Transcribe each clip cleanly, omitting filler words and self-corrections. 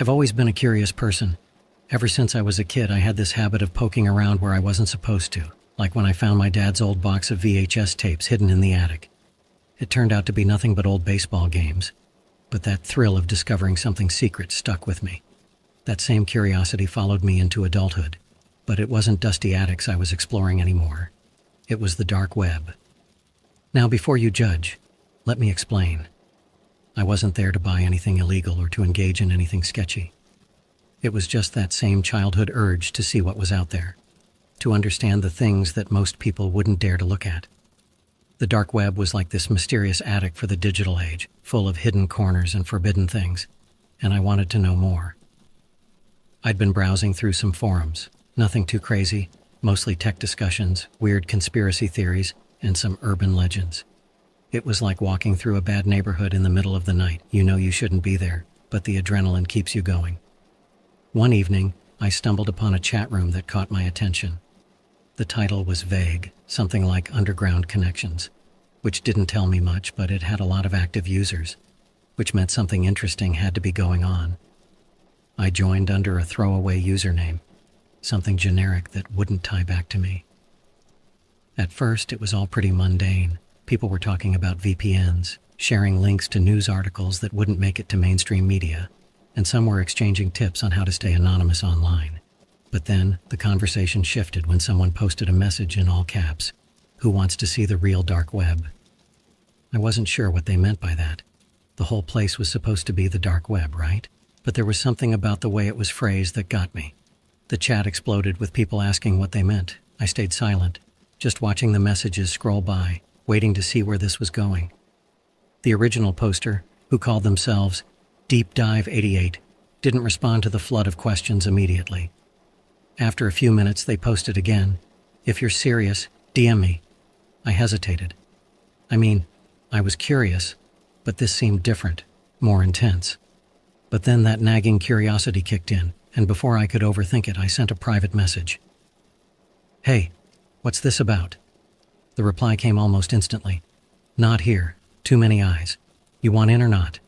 I've always been a curious person. Ever since I was a kid, I had this habit of poking around where I wasn't supposed to, like when I found my dad's old box of VHS tapes hidden in the attic. It turned out to be nothing but old baseball games, but that thrill of discovering something secret stuck with me. That same curiosity followed me into adulthood, but it wasn't dusty attics I was exploring anymore. It was the dark web. Now, before you judge, let me explain. I wasn't there to buy anything illegal or to engage in anything sketchy. It was just that same childhood urge to see what was out there, to understand the things that most people wouldn't dare to look at. The dark web was like this mysterious attic for the digital age, full of hidden corners and forbidden things, and I wanted to know more. I'd been browsing through some forums, nothing too crazy, mostly tech discussions, weird conspiracy theories, and some urban legends. It was like walking through a bad neighborhood in the middle of the night. You know you shouldn't be there, but the adrenaline keeps you going. One evening, I stumbled upon a chat room that caught my attention. The title was vague, something like Underground Connections, which didn't tell me much, but it had a lot of active users, which meant something interesting had to be going on. I joined under a throwaway username, something generic that wouldn't tie back to me. At first, it was all pretty mundane. People were talking about VPNs, sharing links to news articles that wouldn't make it to mainstream media, and some were exchanging tips on how to stay anonymous online. But then, the conversation shifted when someone posted a message in all caps, "Who wants to see the real dark web?" I wasn't sure what they meant by that. The whole place was supposed to be the dark web, right? But there was something about the way it was phrased that got me. The chat exploded with people asking what they meant. I stayed silent, just watching the messages scroll by, waiting to see where this was going. The original poster, who called themselves Deep Dive 88, didn't respond to the flood of questions immediately. After a few minutes, they posted again, "If you're serious, DM me." I hesitated. I was curious, but this seemed different, more intense. But then that nagging curiosity kicked in, and before I could overthink it, I sent a private message. "Hey, what's this about?" The reply came almost instantly. "Not here. Too many eyes. You want in or not?"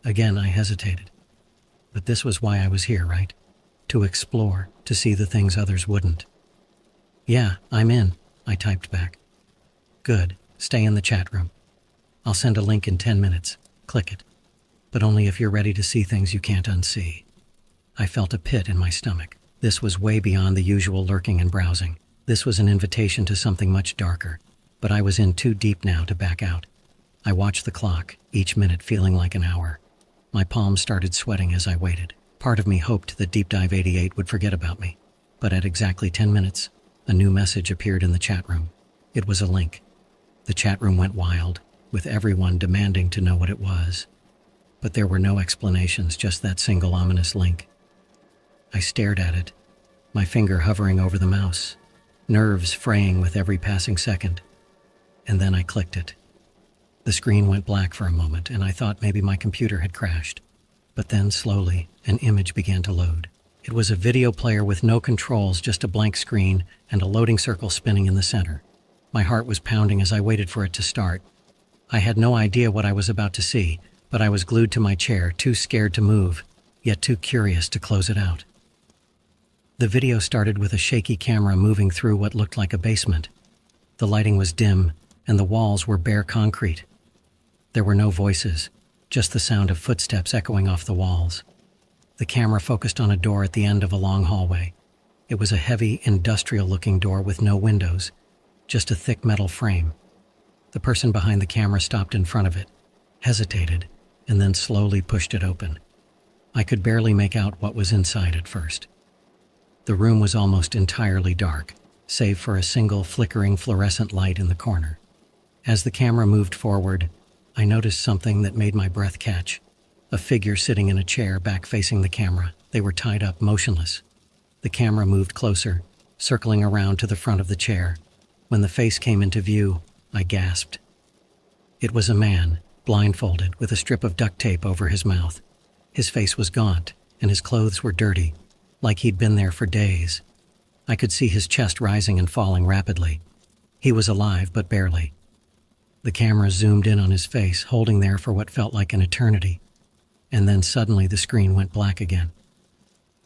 Again, I hesitated. But this was why I was here, right? To explore, to see the things others wouldn't. "Yeah, I'm in," I typed back. "Good. Stay in the chat room. I'll send a link in 10 minutes. Click it. But only if you're ready to see things you can't unsee." I felt a pit in my stomach. This was way beyond the usual lurking and browsing. This was an invitation to something much darker, but I was in too deep now to back out. I watched the clock, each minute feeling like an hour. My palms started sweating as I waited. Part of me hoped that Deep Dive 88 would forget about me. But at exactly 10 minutes, a new message appeared in the chat room. It was a link. The chat room went wild, with everyone demanding to know what it was. But there were no explanations, just that single ominous link. I stared at it, my finger hovering over the mouse, nerves fraying with every passing second. And then I clicked it. The screen went black for a moment, and I thought maybe my computer had crashed. But then, slowly, an image began to load. It was a video player with no controls, just a blank screen and a loading circle spinning in the center. My heart was pounding as I waited for it to start. I had no idea what I was about to see, but I was glued to my chair, too scared to move, yet too curious to close it out. The video started with a shaky camera moving through what looked like a basement. The lighting was dim, and the walls were bare concrete. There were no voices, just the sound of footsteps echoing off the walls. The camera focused on a door at the end of a long hallway. It was a heavy, industrial-looking door with no windows, just a thick metal frame. The person behind the camera stopped in front of it, hesitated, and then slowly pushed it open. I could barely make out what was inside at first. The room was almost entirely dark, save for a single flickering fluorescent light in the corner. As the camera moved forward, I noticed something that made my breath catch. A figure sitting in a chair back facing the camera. They were tied up, motionless. The camera moved closer, circling around to the front of the chair. When the face came into view, I gasped. It was a man, blindfolded, with a strip of duct tape over his mouth. His face was gaunt, and his clothes were dirty, like he'd been there for days. I could see his chest rising and falling rapidly. He was alive, but barely. The camera zoomed in on his face, holding there for what felt like an eternity. and then suddenly the screen went black again.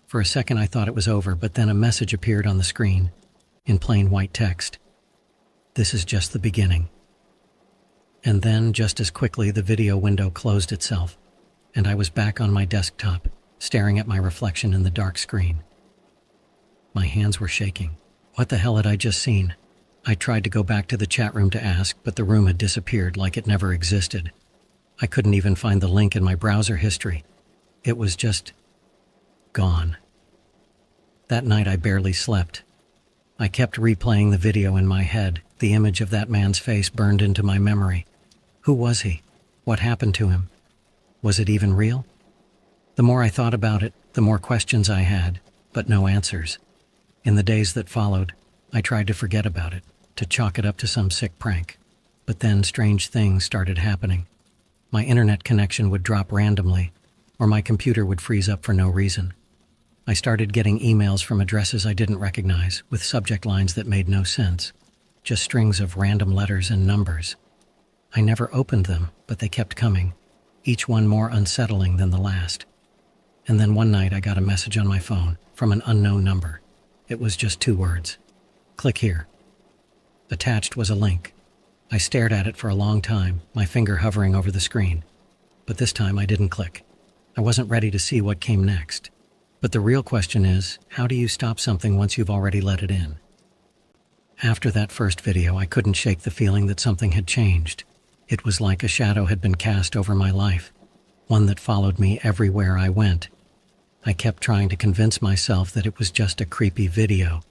For a second I thought it was over, but then a message appeared on the screen, in plain white text. "This is just the beginning." And then, just as quickly, the video window closed itself, and I was back on my desktop, staring at my reflection in the dark screen. My hands were shaking. What the hell had I just seen? I tried to go back to the chat room to ask, but the room had disappeared like it never existed. I couldn't even find the link in my browser history. It was just gone. That night I barely slept. I kept replaying the video in my head. The image of that man's face burned into my memory. Who was he? What happened to him? Was it even real? The more I thought about it, the more questions I had, but no answers. In the days that followed, I tried to forget about it, to chalk it up to some sick prank. But then strange things started happening. My internet connection would drop randomly, or my computer would freeze up for no reason. I started getting emails from addresses I didn't recognize, with subject lines that made no sense, just strings of random letters and numbers. I never opened them, but they kept coming, each one more unsettling than the last. And then one night I got a message on my phone from an unknown number. It was just 2 words. "Click here." Attached was a link. I stared at it for a long time, my finger hovering over the screen. But this time I didn't click. I wasn't ready to see what came next. But the real question is, how do you stop something once you've already let it in? After that first video, I couldn't shake the feeling that something had changed. It was like a shadow had been cast over my life, one that followed me everywhere I went. I kept trying to convince myself that it was just a creepy video,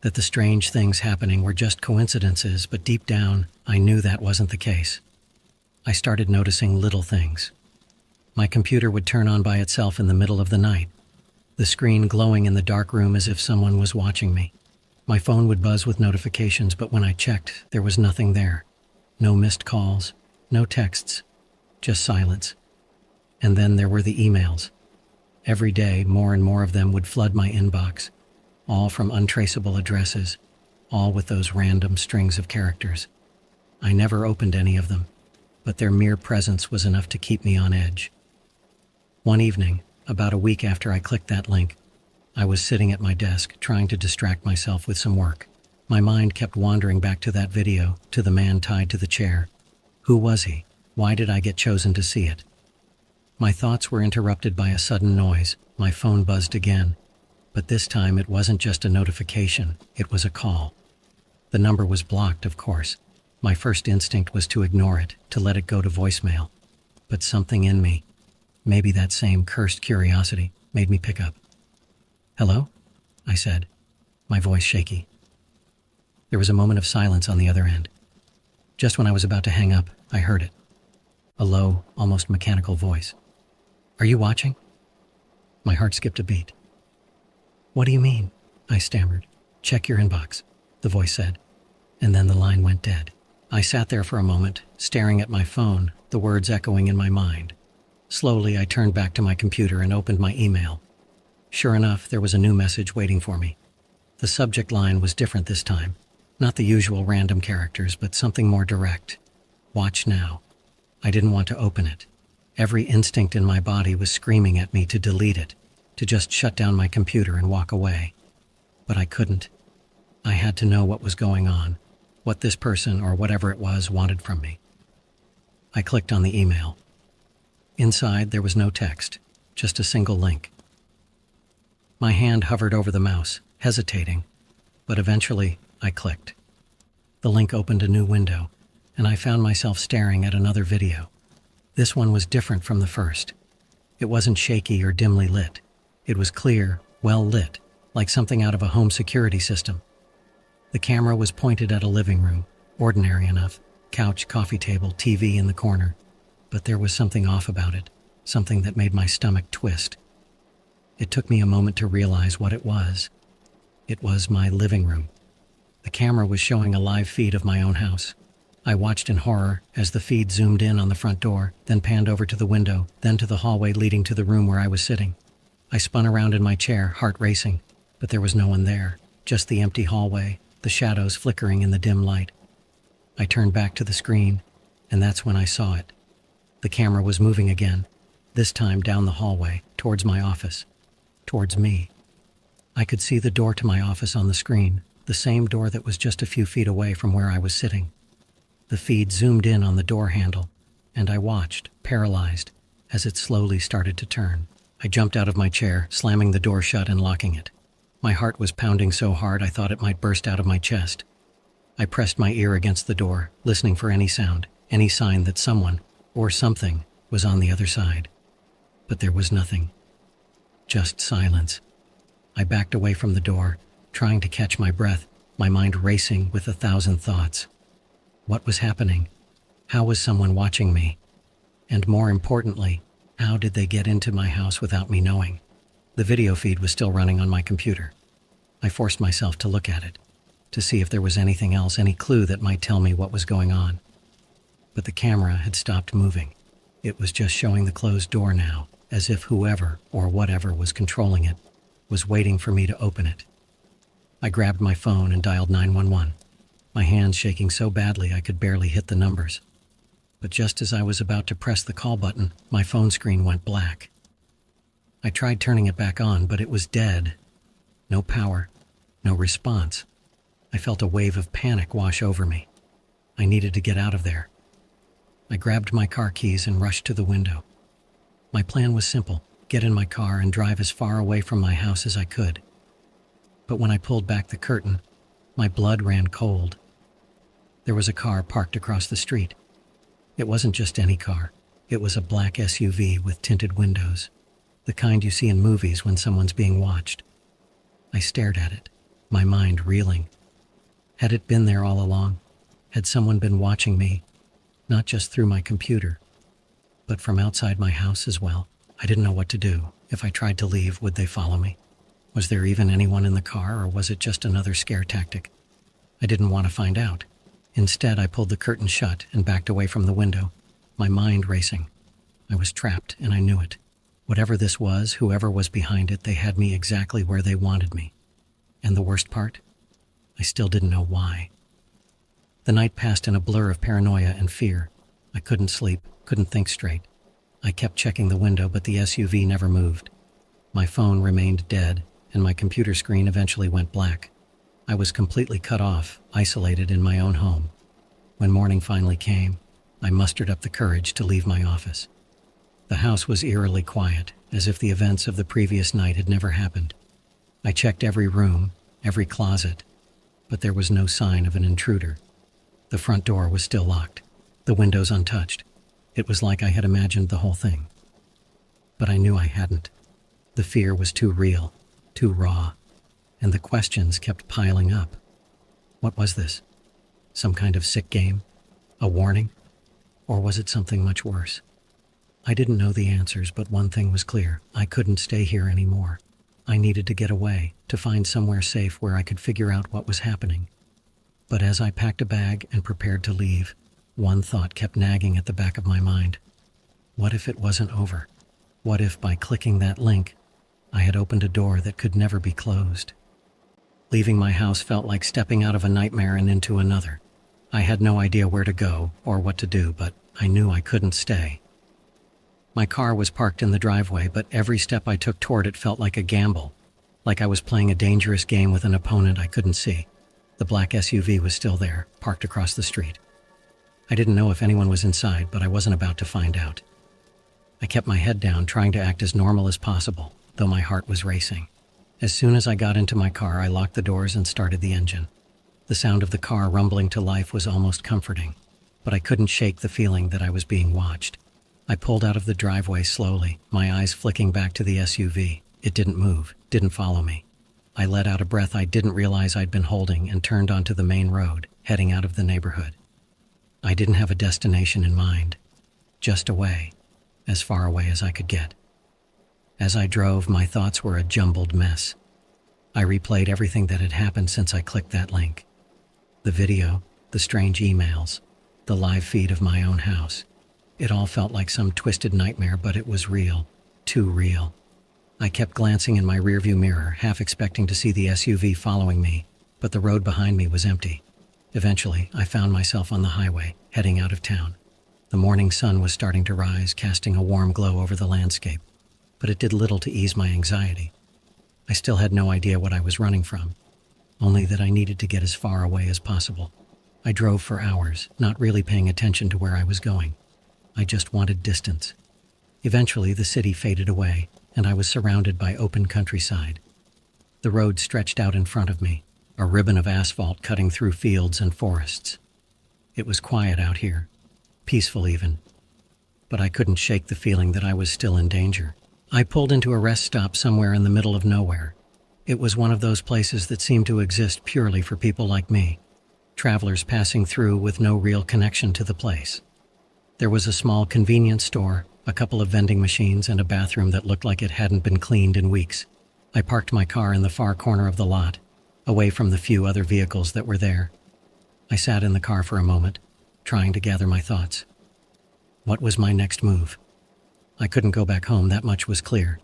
that the strange things happening were just coincidences, but deep down, I knew that wasn't the case. I started noticing little things. My computer would turn on by itself in the middle of the night, the screen glowing in the dark room as if someone was watching me. My phone would buzz with notifications, but when I checked, there was nothing there. No missed calls, no texts, just silence. And then there were the emails. Every day, more and more of them would flood my inbox, all from untraceable addresses, all with those random strings of characters. I never opened any of them, but their mere presence was enough to keep me on edge. One evening, about a week after I clicked that link, I was sitting at my desk trying to distract myself with some work. My mind kept wandering back to that video, to the man tied to the chair. Who was he? Why did I get chosen to see it? My thoughts were interrupted by a sudden noise. My phone buzzed again. But this time it wasn't just a notification, it was a call. The number was blocked, of course. My first instinct was to ignore it, to let it go to voicemail. But something in me, maybe that same cursed curiosity, made me pick up. "Hello?" I said, my voice shaky. There was a moment of silence on the other end. Just when I was about to hang up, I heard it. A low, almost mechanical voice. "Are you watching?" My heart skipped a beat. "What do you mean?" I stammered. "Check your inbox," the voice said. And then the line went dead. I sat there for a moment, staring at my phone, the words echoing in my mind. Slowly, I turned back to my computer and opened my email. Sure enough, there was a new message waiting for me. The subject line was different this time. Not the usual random characters, but something more direct. "Watch now." I didn't want to open it. Every instinct in my body was screaming at me to delete it, to just shut down my computer and walk away. But I couldn't. I had to know what was going on, what this person or whatever it was wanted from me. I clicked on the email. Inside, there was no text, just a single link. My hand hovered over the mouse, hesitating, but eventually I clicked. The link opened a new window, and I found myself staring at another video. This one was different from the first. It wasn't shaky or dimly lit. It was clear, well lit, like something out of a home security system. The camera was pointed at a living room, ordinary enough, couch, coffee table, TV in the corner. But there was something off about it, something that made my stomach twist. It took me a moment to realize what it was. It was my living room. The camera was showing a live feed of my own house. I watched in horror as the feed zoomed in on the front door, then panned over to the window, then to the hallway leading to the room where I was sitting. I spun around in my chair, heart racing, but there was no one there, just the empty hallway, the shadows flickering in the dim light. I turned back to the screen, and that's when I saw it. The camera was moving again, this time down the hallway, towards my office. Towards me. I could see the door to my office on the screen, the same door that was just a few feet away from where I was sitting. The feed zoomed in on the door handle, and I watched, paralyzed, as it slowly started to turn. I jumped out of my chair, slamming the door shut and locking it. My heart was pounding so hard I thought it might burst out of my chest. I pressed my ear against the door, listening for any sound, any sign that someone, or something, was on the other side. But there was nothing. Just silence. I backed away from the door, trying to catch my breath, my mind racing with 1,000 thoughts. What was happening? How was someone watching me? And more importantly, how did they get into my house without me knowing? The video feed was still running on my computer. I forced myself to look at it, to see if there was anything else, any clue that might tell me what was going on. But the camera had stopped moving. It was just showing the closed door now, as if whoever or whatever was controlling it was waiting for me to open it. I grabbed my phone and dialed 911, my hands shaking so badly I could barely hit the numbers. But just as I was about to press the call button, my phone screen went black. I tried turning it back on, but it was dead. No power, no response. I felt a wave of panic wash over me. I needed to get out of there. I grabbed my car keys and rushed to the window. My plan was simple: get in my car and drive as far away from my house as I could. But when I pulled back the curtain, my blood ran cold. There was a car parked across the street. It wasn't just any car. It was a black SUV with tinted windows, the kind you see in movies when someone's being watched. I stared at it, my mind reeling. Had it been there all along? Had someone been watching me, not just through my computer, but from outside my house as well? I didn't know what to do. If I tried to leave, would they follow me? Was there even anyone in the car, or was it just another scare tactic? I didn't want to find out. Instead, I pulled the curtain shut and backed away from the window, my mind racing. I was trapped, and I knew it. Whatever this was, whoever was behind it, they had me exactly where they wanted me. And the worst part? I still didn't know why. The night passed in a blur of paranoia and fear. I couldn't sleep, couldn't think straight. I kept checking the window, but the SUV never moved. My phone remained dead, and my computer screen eventually went black. I was completely cut off, isolated in my own home. When morning finally came, I mustered up the courage to leave my office. The house was eerily quiet, as if the events of the previous night had never happened. I checked every room, every closet, but there was no sign of an intruder. The front door was still locked, the windows untouched. It was like I had imagined the whole thing. But I knew I hadn't. The fear was too real, too raw, and the questions kept piling up. What was this? Some kind of sick game? A warning? Or was it something much worse? I didn't know the answers, but one thing was clear: I couldn't stay here anymore. I needed to get away, to find somewhere safe where I could figure out what was happening. But as I packed a bag and prepared to leave, one thought kept nagging at the back of my mind. What if it wasn't over? What if, by clicking that link, I had opened a door that could never be closed? Leaving my house felt like stepping out of a nightmare and into another. I had no idea where to go or what to do, but I knew I couldn't stay. My car was parked in the driveway, but every step I took toward it felt like a gamble, like I was playing a dangerous game with an opponent I couldn't see. The black SUV was still there, parked across the street. I didn't know if anyone was inside, but I wasn't about to find out. I kept my head down, trying to act as normal as possible, though my heart was racing. As soon as I got into my car, I locked the doors and started the engine. The sound of the car rumbling to life was almost comforting, but I couldn't shake the feeling that I was being watched. I pulled out of the driveway slowly, my eyes flicking back to the SUV. It didn't move, didn't follow me. I let out a breath I didn't realize I'd been holding and turned onto the main road, heading out of the neighborhood. I didn't have a destination in mind, just away, as far away as I could get. As I drove, my thoughts were a jumbled mess. I replayed everything that had happened since I clicked that link. The video, the strange emails, the live feed of my own house. It all felt like some twisted nightmare, but it was real, too real. I kept glancing in my rearview mirror, half expecting to see the SUV following me, but the road behind me was empty. Eventually, I found myself on the highway, heading out of town. The morning sun was starting to rise, casting a warm glow over the landscape, but it did little to ease my anxiety. I still had no idea what I was running from, only that I needed to get as far away as possible. I drove for hours, not really paying attention to where I was going. I just wanted distance. Eventually, the city faded away, and I was surrounded by open countryside. The road stretched out in front of me, a ribbon of asphalt cutting through fields and forests. It was quiet out here, peaceful even, but I couldn't shake the feeling that I was still in danger. I pulled into a rest stop somewhere in the middle of nowhere. It was one of those places that seemed to exist purely for people like me, travelers passing through with no real connection to the place. There was a small convenience store, a couple of vending machines, and a bathroom that looked like it hadn't been cleaned in weeks. I parked my car in the far corner of the lot, away from the few other vehicles that were there. I sat in the car for a moment, trying to gather my thoughts. What was my next move? I couldn't go back home, that much was clear.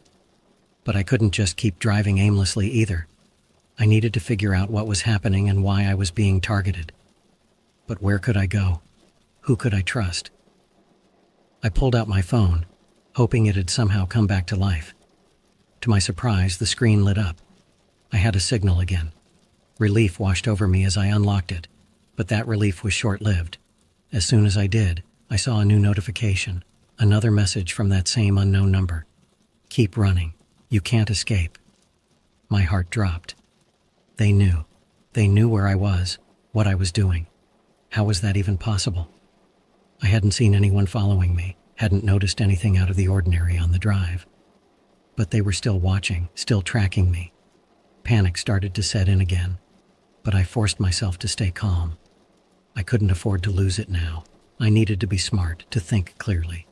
But I couldn't just keep driving aimlessly either. I needed to figure out what was happening and why I was being targeted. But where could I go? Who could I trust? I pulled out my phone, hoping it had somehow come back to life. To my surprise, the screen lit up. I had a signal again. Relief washed over me as I unlocked it, but that relief was short-lived. As soon as I did, I saw a new notification, another message from that same unknown number. Keep running. You can't escape. My heart dropped. They knew. They knew where I was, what I was doing. How was that even possible? I hadn't seen anyone following me, hadn't noticed anything out of the ordinary on the drive. But they were still watching, still tracking me. Panic started to set in again, but I forced myself to stay calm. I couldn't afford to lose it now. I needed to be smart, to think clearly.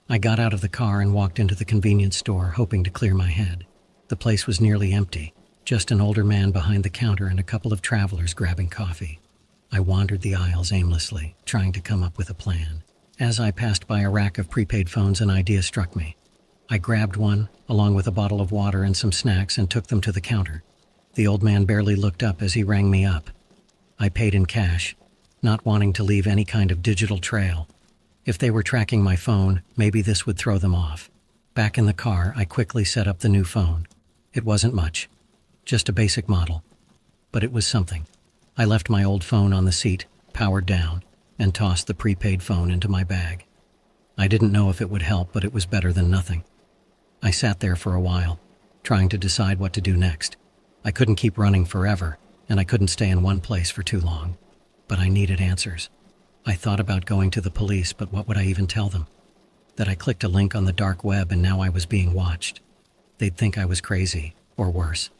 I got out of the car and walked into the convenience store, hoping to clear my head. The place was nearly empty, just an older man behind the counter and a couple of travelers grabbing coffee. I wandered the aisles aimlessly, trying to come up with a plan. As I passed by a rack of prepaid phones, an idea struck me. I grabbed one, along with a bottle of water and some snacks, and took them to the counter. The old man barely looked up as he rang me up. I paid in cash, not wanting to leave any kind of digital trail. If they were tracking my phone, maybe this would throw them off. Back in the car, I quickly set up the new phone. It wasn't much, just a basic model, but it was something. I left my old phone on the seat, powered down, and tossed the prepaid phone into my bag. I didn't know if it would help, but it was better than nothing. I sat there for a while, trying to decide what to do next. I couldn't keep running forever, and I couldn't stay in one place for too long. But I needed answers. I thought about going to the police, but what would I even tell them? That I clicked a link on the dark web and now I was being watched. They'd think I was crazy, or worse.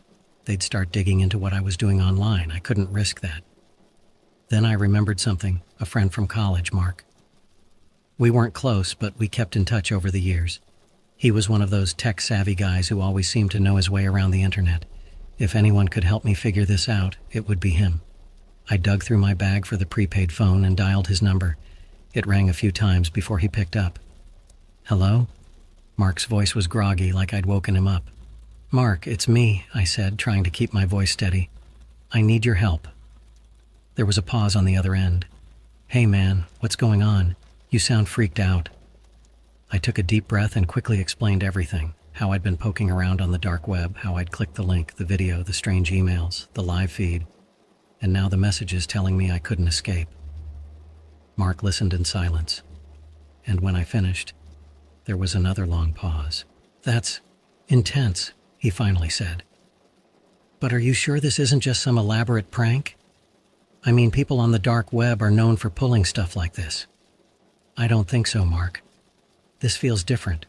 They'd start digging into what I was doing online. I couldn't risk that. Then I remembered something, a friend from college, Mark. We weren't close, but we kept in touch over the years. He was one of those tech-savvy guys who always seemed to know his way around the internet. If anyone could help me figure this out, it would be him. I dug through my bag for the prepaid phone and dialed his number. It rang a few times before he picked up. Hello? Mark's voice was groggy, like I'd woken him up. Mark, it's me, I said, trying to keep my voice steady. I need your help. There was a pause on the other end. Hey man, what's going on? You sound freaked out. I took a deep breath and quickly explained everything. How I'd been poking around on the dark web, how I'd clicked the link, the video, the strange emails, the live feed, and now the messages telling me I couldn't escape. Mark listened in silence, and when I finished, there was another long pause. That's intense, he finally said. But are you sure this isn't just some elaborate prank? I mean, people on the dark web are known for pulling stuff like this. I don't think so, Mark. This feels different.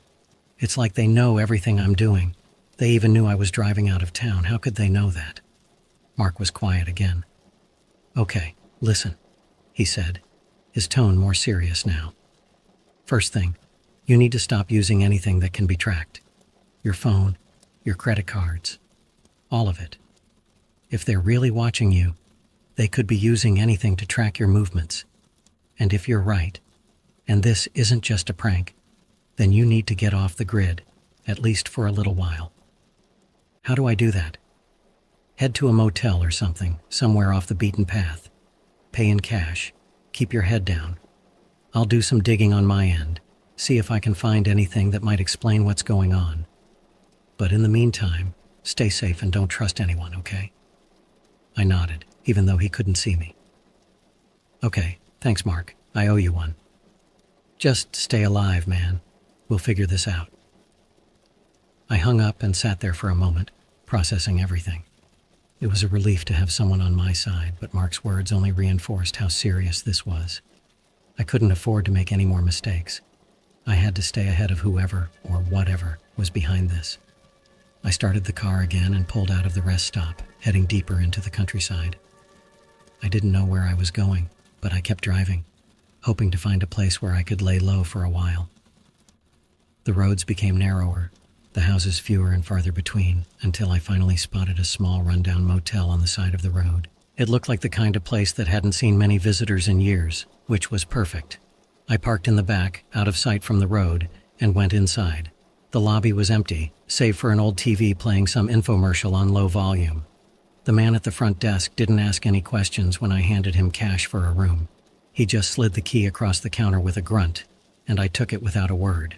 It's like they know everything I'm doing. They even knew I was driving out of town. How could they know that? Mark was quiet again. Okay, listen, he said, his tone more serious now. First thing, you need to stop using anything that can be tracked. Your phone, your credit cards, all of it. If they're really watching you, they could be using anything to track your movements. And if you're right, and this isn't just a prank, then you need to get off the grid, at least for a little while. How do I do that? Head to a motel or something, somewhere off the beaten path. Pay in cash. Keep your head down. I'll do some digging on my end, see if I can find anything that might explain what's going on. But in the meantime, stay safe and don't trust anyone, okay?" I nodded, even though he couldn't see me. "Okay, thanks, Mark. I owe you one. Just stay alive, man. We'll figure this out." I hung up and sat there for a moment, processing everything. It was a relief to have someone on my side, but Mark's words only reinforced how serious this was. I couldn't afford to make any more mistakes. I had to stay ahead of whoever or whatever was behind this. I started the car again and pulled out of the rest stop, heading deeper into the countryside. I didn't know where I was going, but I kept driving, hoping to find a place where I could lay low for a while. The roads became narrower, the houses fewer and farther between, until I finally spotted a small rundown motel on the side of the road. It looked like the kind of place that hadn't seen many visitors in years, which was perfect. I parked in the back, out of sight from the road, and went inside. The lobby was empty, save for an old TV playing some infomercial on low volume. The man at the front desk didn't ask any questions when I handed him cash for a room. He just slid the key across the counter with a grunt, and I took it without a word.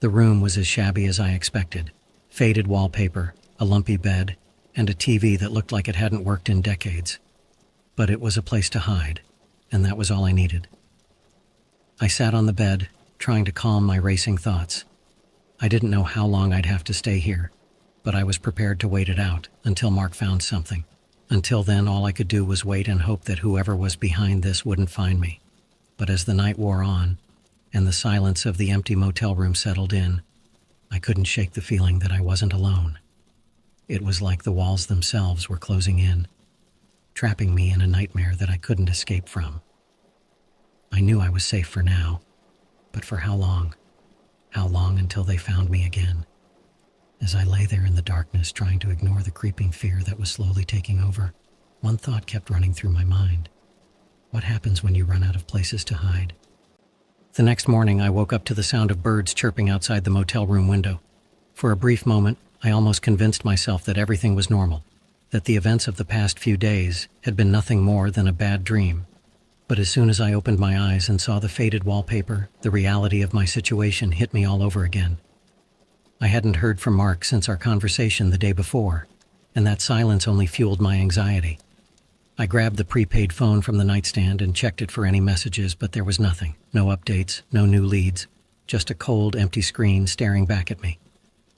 The room was as shabby as I expected. Faded wallpaper, a lumpy bed, and a TV that looked like it hadn't worked in decades. But it was a place to hide, and that was all I needed. I sat on the bed, trying to calm my racing thoughts. I didn't know how long I'd have to stay here, but I was prepared to wait it out until Mark found something. Until then, all I could do was wait and hope that whoever was behind this wouldn't find me. But as the night wore on, and the silence of the empty motel room settled in, I couldn't shake the feeling that I wasn't alone. It was like the walls themselves were closing in, trapping me in a nightmare that I couldn't escape from. I knew I was safe for now, but for how long? How long until they found me again? As I lay there in the darkness trying to ignore the creeping fear that was slowly taking over, one thought kept running through my mind. What happens when you run out of places to hide? The next morning, I woke up to the sound of birds chirping outside the motel room window. For a brief moment, I almost convinced myself that everything was normal, that the events of the past few days had been nothing more than a bad dream. But as soon as I opened my eyes and saw the faded wallpaper, the reality of my situation hit me all over again. I hadn't heard from Mark since our conversation the day before, and that silence only fueled my anxiety. I grabbed the prepaid phone from the nightstand and checked it for any messages, but there was nothing. No updates, no new leads, just a cold, empty screen staring back at me.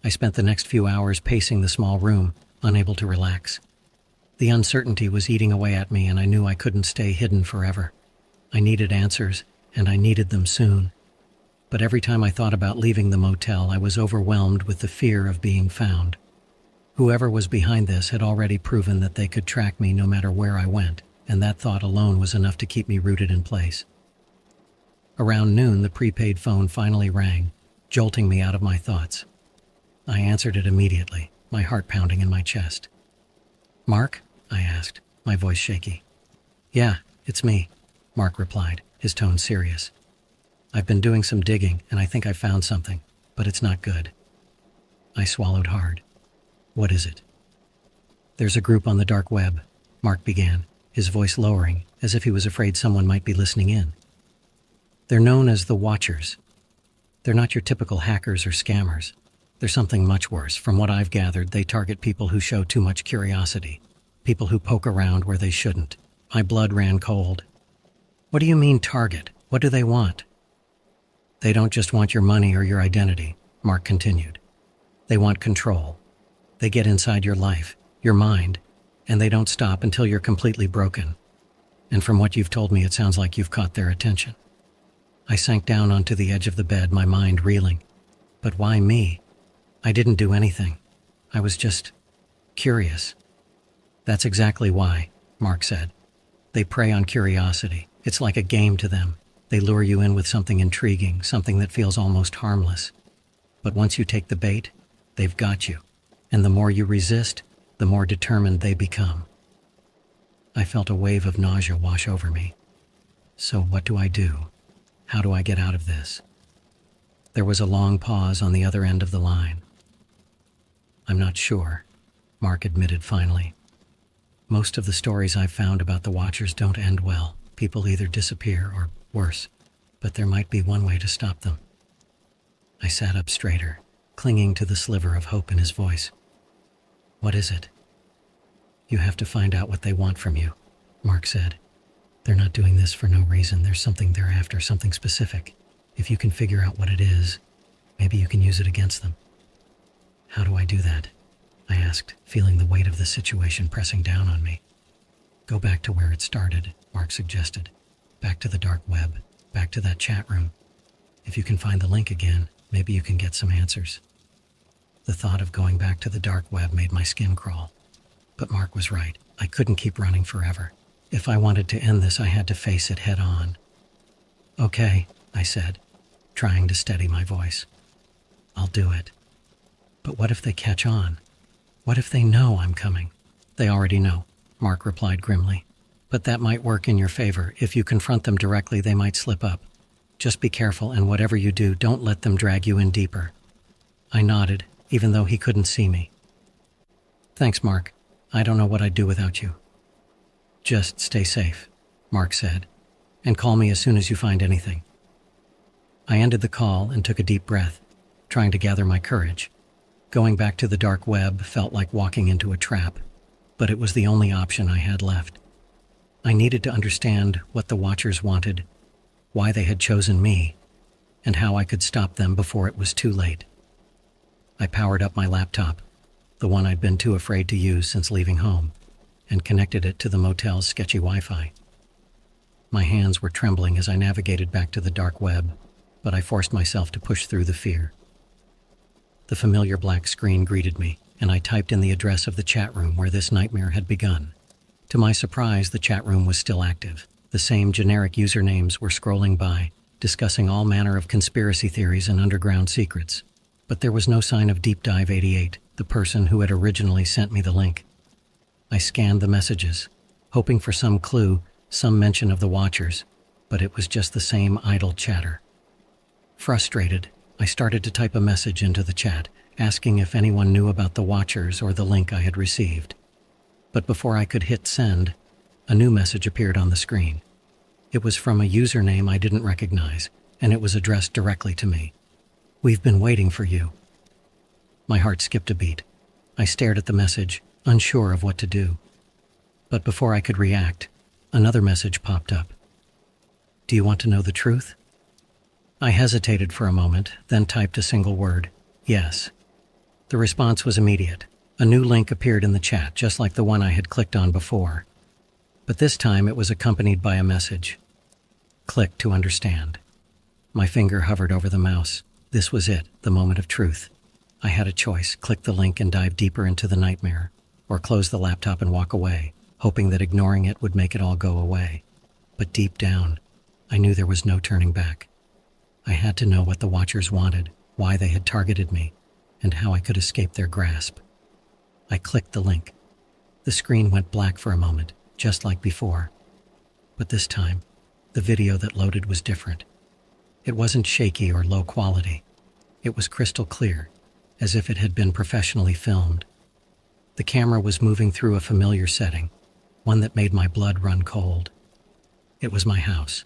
I spent the next few hours pacing the small room, unable to relax. The uncertainty was eating away at me, and I knew I couldn't stay hidden forever. I needed answers, and I needed them soon. But every time I thought about leaving the motel, I was overwhelmed with the fear of being found. Whoever was behind this had already proven that they could track me no matter where I went, and that thought alone was enough to keep me rooted in place. Around noon, the prepaid phone finally rang, jolting me out of my thoughts. I answered it immediately, my heart pounding in my chest. "Mark?" I asked, my voice shaky. "Yeah, it's me," Mark replied, his tone serious. "I've been doing some digging, and I think I found something, but it's not good." I swallowed hard. "What is it?" "There's a group on the dark web," Mark began, his voice lowering, as if he was afraid someone might be listening in. "They're known as the Watchers. They're not your typical hackers or scammers. They're something much worse. From what I've gathered, they target people who show too much curiosity, people who poke around where they shouldn't." My blood ran cold. "What do you mean target? What do they want?" "They don't just want your money or your identity," Mark continued. "They want control. They get inside your life, your mind, and they don't stop until you're completely broken. And from what you've told me, it sounds like you've caught their attention." I sank down onto the edge of the bed, my mind reeling. But why me? I didn't do anything. I was just curious. "That's exactly why," Mark said. "They prey on curiosity. It's like a game to them. They lure you in with something intriguing, something that feels almost harmless. But once you take the bait, they've got you. And the more you resist, the more determined they become." I felt a wave of nausea wash over me. So what do I do? How do I get out of this? There was a long pause on the other end of the line. "I'm not sure," Mark admitted finally. "Most of the stories I've found about the Watchers don't end well. People either disappear or, worse. but there might be one way to stop them. I sat up straighter, clinging to the sliver of hope in his voice. What is it? You have to find out what they want from you, Mark said. They're not doing this for no reason. There's something they're after, something specific. If you can figure out what it is, maybe you can use it against them. How do I do that? I asked, feeling the weight of the situation pressing down on me. Go back to where it started, Mark suggested. Back to the dark web, back to that chat room. If you can find the link again, maybe you can get some answers. The thought of going back to the dark web made my skin crawl. But Mark was right. I couldn't keep running forever. If I wanted to end this, I had to face it head on. Okay, I said, trying to steady my voice. I'll do it. But what if they catch on? What if they know I'm coming? They already know, Mark replied grimly. But that might work in your favor. If you confront them directly, they might slip up. Just be careful, and whatever you do, don't let them drag you in deeper. I nodded, even though he couldn't see me. Thanks, Mark. I don't know what I'd do without you. Just stay safe, Mark said, and call me as soon as you find anything. I ended the call and took a deep breath, trying to gather my courage. Going back to the dark web felt like walking into a trap, but it was the only option I had left. I needed to understand what the Watchers wanted, why they had chosen me, and how I could stop them before it was too late. I powered up my laptop, the one I'd been too afraid to use since leaving home, and connected it to the motel's sketchy Wi-Fi. My hands were trembling as I navigated back to the dark web, but I forced myself to push through the fear. The familiar black screen greeted me, and I typed in the address of the chat room where this nightmare had begun. To my surprise, the chat room was still active. The same generic usernames were scrolling by, discussing all manner of conspiracy theories and underground secrets. But there was no sign of Deep Dive 88, the person who had originally sent me the link. I scanned the messages, hoping for some clue, some mention of the Watchers, but it was just the same idle chatter. Frustrated, I started to type a message into the chat, asking if anyone knew about the Watchers or the link I had received. But before I could hit send, a new message appeared on the screen. It was from a username I didn't recognize, and it was addressed directly to me. We've been waiting for you. My heart skipped a beat. I stared at the message, unsure of what to do. But before I could react, another message popped up. Do you want to know the truth? I hesitated for a moment, then typed a single word, yes. The response was immediate. A new link appeared in the chat, just like the one I had clicked on before. But this time it was accompanied by a message. Click to understand. My finger hovered over the mouse. This was it, the moment of truth. I had a choice: click the link and dive deeper into the nightmare, or close the laptop and walk away, hoping that ignoring it would make it all go away. But deep down, I knew there was no turning back. I had to know what the Watchers wanted, why they had targeted me, and how I could escape their grasp. I clicked the link. The screen went black for a moment, just like before. But this time, the video that loaded was different. It wasn't shaky or low quality. It was crystal clear, as if it had been professionally filmed. The camera was moving through a familiar setting, one that made my blood run cold. It was my house.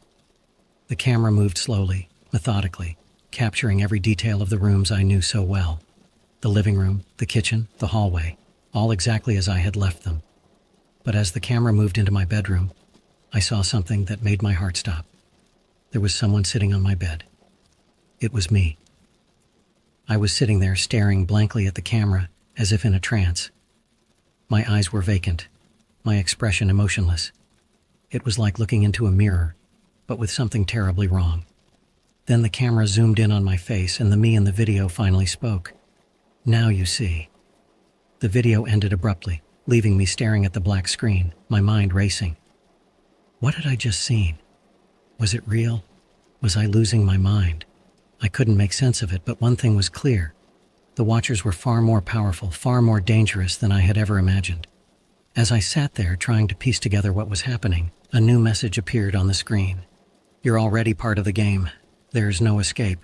The camera moved slowly, methodically, capturing every detail of the rooms I knew so well. The living room, the kitchen, the hallway, all exactly as I had left them. But as the camera moved into my bedroom, I saw something that made my heart stop. There was someone sitting on my bed. It was me. I was sitting there staring blankly at the camera, as if in a trance. My eyes were vacant, my expression emotionless. It was like looking into a mirror, but with something terribly wrong. Then the camera zoomed in on my face, and the me in the video finally spoke. Now you see. The video ended abruptly, leaving me staring at the black screen, my mind racing. What had I just seen? Was it real? Was I losing my mind? I couldn't make sense of it, but one thing was clear. The Watchers were far more powerful, far more dangerous than I had ever imagined. As I sat there trying to piece together what was happening, a new message appeared on the screen. You're already part of the game. There's no escape.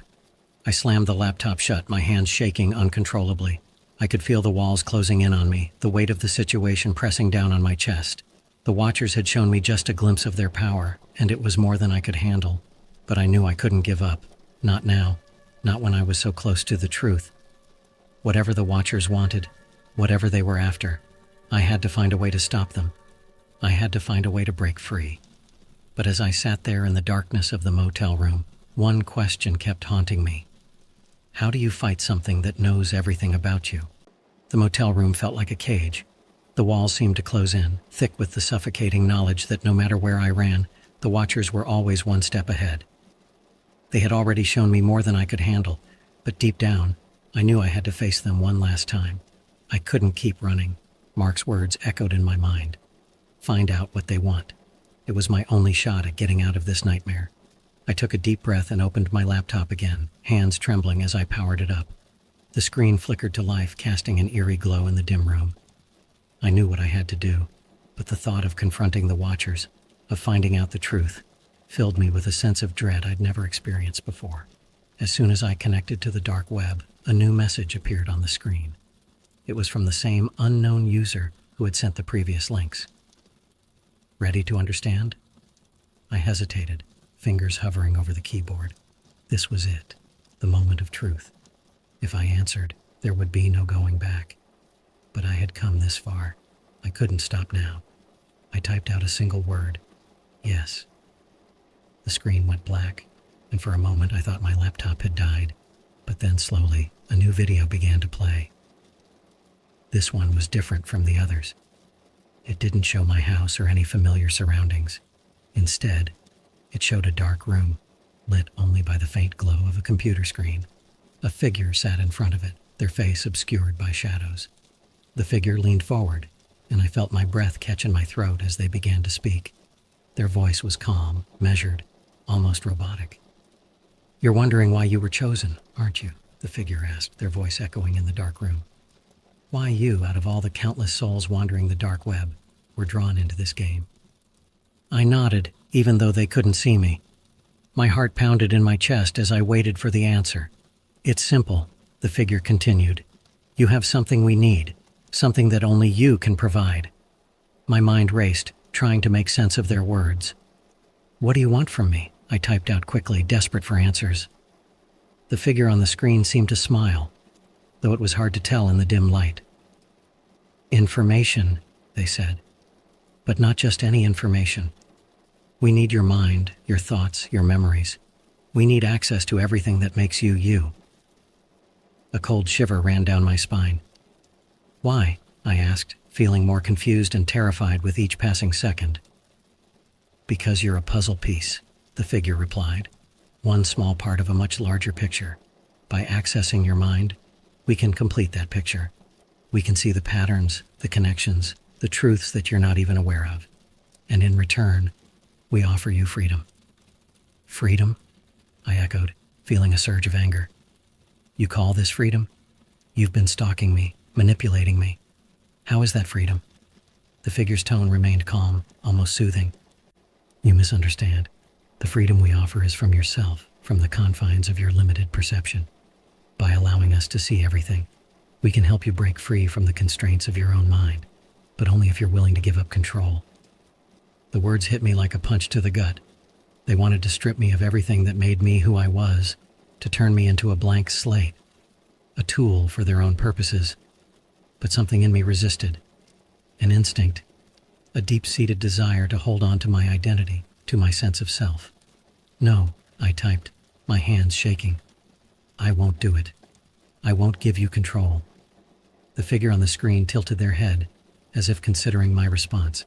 I slammed the laptop shut, my hands shaking uncontrollably. I could feel the walls closing in on me, the weight of the situation pressing down on my chest. The Watchers had shown me just a glimpse of their power, and it was more than I could handle. but I knew I couldn't give up. Not now. Not when I was so close to the truth. Whatever the Watchers wanted, whatever they were after, I had to find a way to stop them. I had to find a way to break free. But as I sat there in the darkness of the motel room, one question kept haunting me. How do you fight something that knows everything about you? The motel room felt like a cage. The walls seemed to close in, thick with the suffocating knowledge that no matter where I ran, the Watchers were always one step ahead. They had already shown me more than I could handle, but deep down, I knew I had to face them one last time. I couldn't keep running. Mark's words echoed in my mind. Find out what they want. It was my only shot at getting out of this nightmare. I took a deep breath and opened my laptop again, hands trembling as I powered it up. The screen flickered to life, casting an eerie glow in the dim room. I knew what I had to do, but the thought of confronting the Watchers, of finding out the truth, filled me with a sense of dread I'd never experienced before. As soon as I connected to the dark web, a new message appeared on the screen. It was from the same unknown user who had sent the previous links. Ready to understand? I hesitated, fingers hovering over the keyboard. This was it, the moment of truth. If I answered, there would be no going back. But I had come this far. I couldn't stop now. I typed out a single word. Yes. The screen went black, and for a moment I thought my laptop had died. But then slowly, a new video began to play. This one was different from the others. It didn't show my house or any familiar surroundings. Instead, it showed a dark room, lit only by the faint glow of a computer screen. A figure sat in front of it, their face obscured by shadows. The figure leaned forward, and I felt my breath catch in my throat as they began to speak. Their voice was calm, measured, almost robotic. "You're wondering why you were chosen, aren't you?" the figure asked, their voice echoing in the dark room. "Why you, out of all the countless souls wandering the dark web, were drawn into this game?" I nodded, even though they couldn't see me. My heart pounded in my chest as I waited for the answer. "It's simple," the figure continued. "You have something we need, something that only you can provide." My mind raced, trying to make sense of their words. "What do you want from me?" I typed out quickly, desperate for answers. The figure on the screen seemed to smile, though it was hard to tell in the dim light. "Information," they said. "But not just any information. We need your mind, your thoughts, your memories. We need access to everything that makes you you." A cold shiver ran down my spine. "Why?" I asked, feeling more confused and terrified with each passing second. "Because you're a puzzle piece," the figure replied. "One small part of a much larger picture. By accessing your mind, we can complete that picture. We can see the patterns, the connections, the truths that you're not even aware of. And in return, we offer you freedom." "Freedom?" I echoed, feeling a surge of anger. "You call this freedom? You've been stalking me, manipulating me. How is that freedom?" The figure's tone remained calm, almost soothing. "You misunderstand. The freedom we offer is from yourself, from the confines of your limited perception. By allowing us to see everything, we can help you break free from the constraints of your own mind, but only if you're willing to give up control." The words hit me like a punch to the gut. They wanted to strip me of everything that made me who I was, to turn me into a blank slate, a tool for their own purposes. But something in me resisted. An instinct, a deep-seated desire to hold on to my identity, to my sense of self. "No," I typed, my hands shaking. "I won't do it. I won't give you control." The figure on the screen tilted their head, as if considering my response.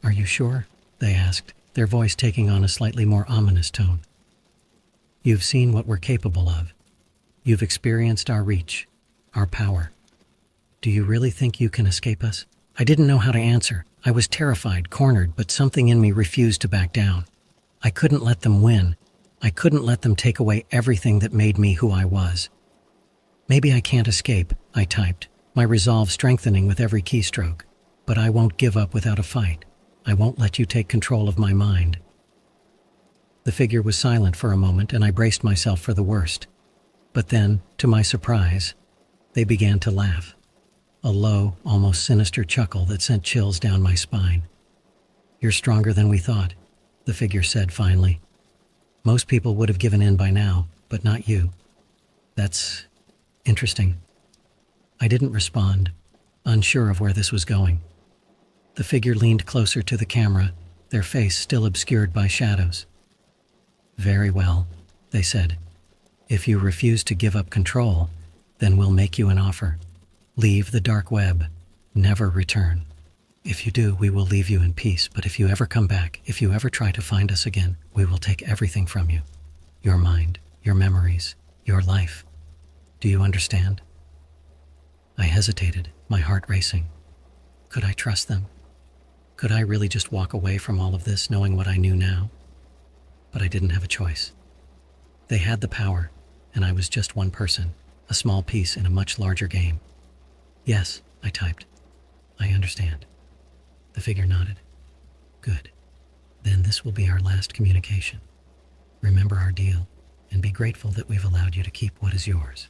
"Are you sure?" they asked, their voice taking on a slightly more ominous tone. "You've seen what we're capable of. You've experienced our reach, our power. Do you really think you can escape us?" I didn't know how to answer. I was terrified, cornered, but something in me refused to back down. I couldn't let them win. I couldn't let them take away everything that made me who I was. "Maybe I can't escape," I typed, my resolve strengthening with every keystroke. "But I won't give up without a fight. I won't let you take control of my mind." The figure was silent for a moment, and I braced myself for the worst. But then, to my surprise, they began to laugh. A low, almost sinister chuckle that sent chills down my spine. "You're stronger than we thought," the figure said finally. Most people would have given in by now, but not you. That's interesting. I didn't respond, unsure of where this was going. The figure leaned closer to the camera, their face still obscured by shadows. Very well, they said. If you refuse to give up control, then we'll make you an offer. Leave the dark web. Never return. If you do, we will leave you in peace, but if you ever come back, if you ever try to find us again, we will take everything from you. Your mind, your memories, your life. Do you understand? I hesitated, my heart racing. Could I trust them? Could I really just walk away from all of this knowing what I knew now? But I didn't have a choice. They had the power, and I was just one person, a small piece in a much larger game. Yes, I typed. I understand. The figure nodded. Good. Then this will be our last communication. Remember our deal, and be grateful that we've allowed you to keep what is yours.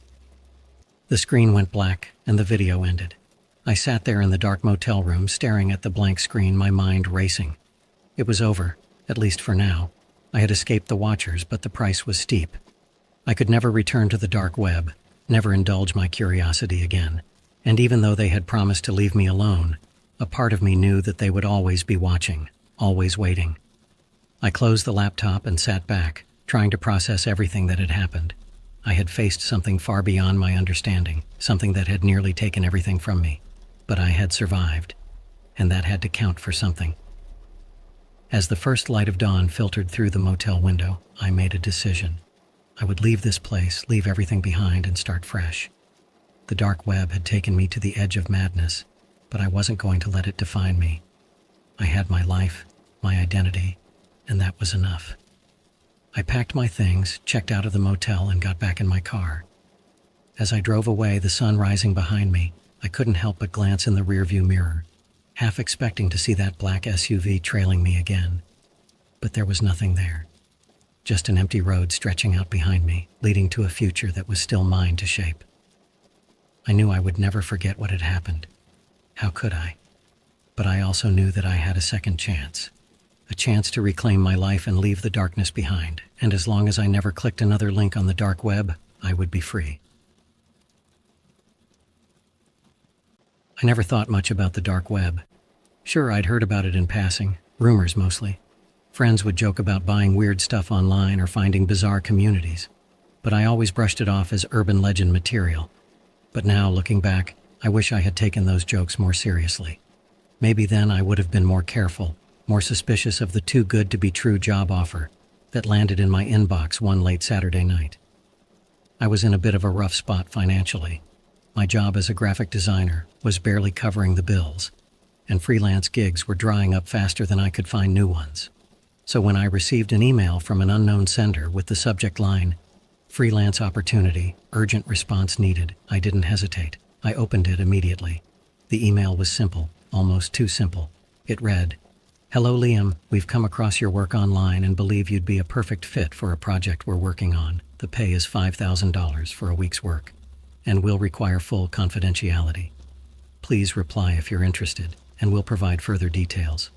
The screen went black, and the video ended. I sat there in the dark motel room, staring at the blank screen, my mind racing. It was over, at least for now. I had escaped the Watchers, but the price was steep. I could never return to the dark web, never indulge my curiosity again. And even though they had promised to leave me alone, a part of me knew that they would always be watching, always waiting. I closed the laptop and sat back, trying to process everything that had happened. I had faced something far beyond my understanding, something that had nearly taken everything from me. But I had survived, and that had to count for something. As the first light of dawn filtered through the motel window, I made a decision. I would leave this place, leave everything behind, and start fresh. The dark web had taken me to the edge of madness, but I wasn't going to let it define me. I had my life, my identity, and that was enough. I packed my things, checked out of the motel, and got back in my car. As I drove away, the sun rising behind me, I couldn't help but glance in the rearview mirror, half expecting to see that black SUV trailing me again. But there was nothing there. Just an empty road stretching out behind me, leading to a future that was still mine to shape. I knew I would never forget what had happened. How could I? But I also knew that I had a second chance. A chance to reclaim my life and leave the darkness behind. And as long as I never clicked another link on the dark web, I would be free. I never thought much about the dark web. Sure, I'd heard about it in passing, rumors mostly. Friends would joke about buying weird stuff online or finding bizarre communities. But I always brushed it off as urban legend material. But now, looking back, I wish I had taken those jokes more seriously. Maybe then I would have been more careful, more suspicious of the too-good-to-be-true job offer that landed in my inbox one late Saturday night. I was in a bit of a rough spot financially. My job as a graphic designer was barely covering the bills, and freelance gigs were drying up faster than I could find new ones. So when I received an email from an unknown sender with the subject line, "Freelance opportunity, urgent response needed," I didn't hesitate. I opened it immediately. The email was simple, almost too simple. It read, "Hello Liam, we've come across your work online and believe you'd be a perfect fit for a project we're working on. The pay is $5,000 for a week's work, and will require full confidentiality. Please reply if you're interested, and we'll provide further details.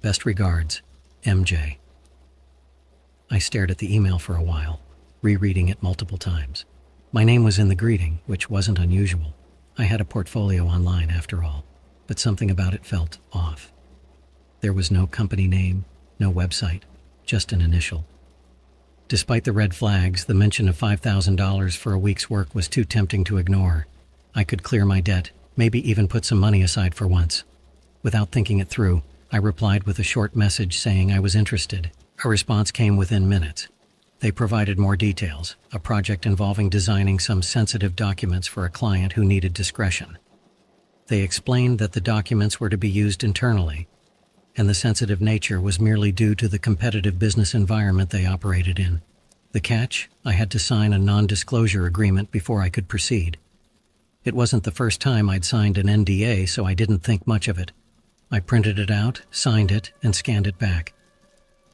Best regards, MJ." I stared at the email for a while, rereading it multiple times. My name was in the greeting, which wasn't unusual. I had a portfolio online after all, but something about it felt off. There was no company name, no website, just an initial. Despite the red flags, the mention of $5,000 for a week's work was too tempting to ignore. I could clear my debt, maybe even put some money aside for once. Without thinking it through, I replied with a short message saying I was interested. A response came within minutes. They provided more details, a project involving designing some sensitive documents for a client who needed discretion. They explained that the documents were to be used internally, and the sensitive nature was merely due to the competitive business environment they operated in. The catch? I had to sign a non-disclosure agreement before I could proceed. It wasn't the first time I'd signed an NDA, so I didn't think much of it. I printed it out, signed it, and scanned it back.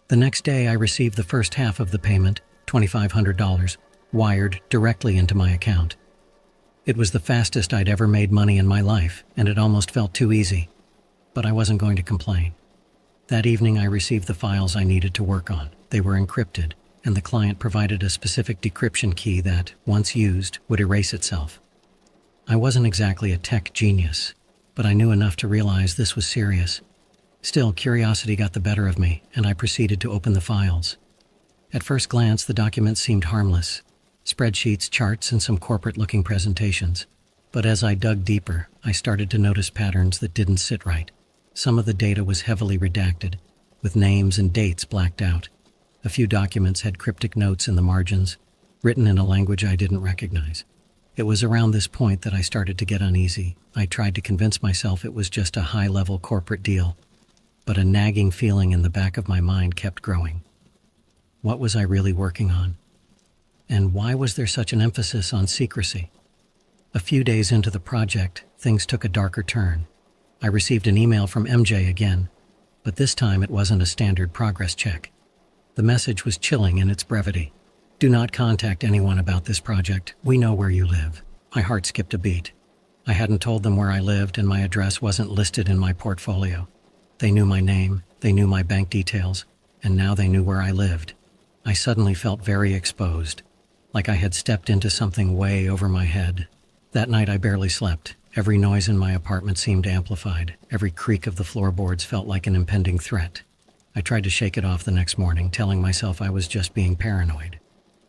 The next day I received the first half of the payment, $2,500, wired directly into my account. It was the fastest I'd ever made money in my life, and it almost felt too easy. But I wasn't going to complain. That evening I received the files I needed to work on. They were encrypted, and the client provided a specific decryption key that, once used, would erase itself. I wasn't exactly a tech genius, but I knew enough to realize this was serious. Still, curiosity got the better of me, and I proceeded to open the files. At first glance, the documents seemed harmless. Spreadsheets, charts, and some corporate-looking presentations. But as I dug deeper, I started to notice patterns that didn't sit right. Some of the data was heavily redacted, with names and dates blacked out. A few documents had cryptic notes in the margins, written in a language I didn't recognize. It was around this point that I started to get uneasy. I tried to convince myself it was just a high-level corporate deal, but a nagging feeling in the back of my mind kept growing. What was I really working on? And why was there such an emphasis on secrecy? A few days into the project, things took a darker turn. I received an email from MJ again, but this time it wasn't a standard progress check. The message was chilling in its brevity. "Do not contact anyone about this project. We know where you live." My heart skipped a beat. I hadn't told them where I lived, and my address wasn't listed in my portfolio. They knew my name, they knew my bank details, and now they knew where I lived. I suddenly felt very exposed, like I had stepped into something way over my head. That night I barely slept. Every noise in my apartment seemed amplified. Every creak of the floorboards felt like an impending threat. I tried to shake it off the next morning, telling myself I was just being paranoid.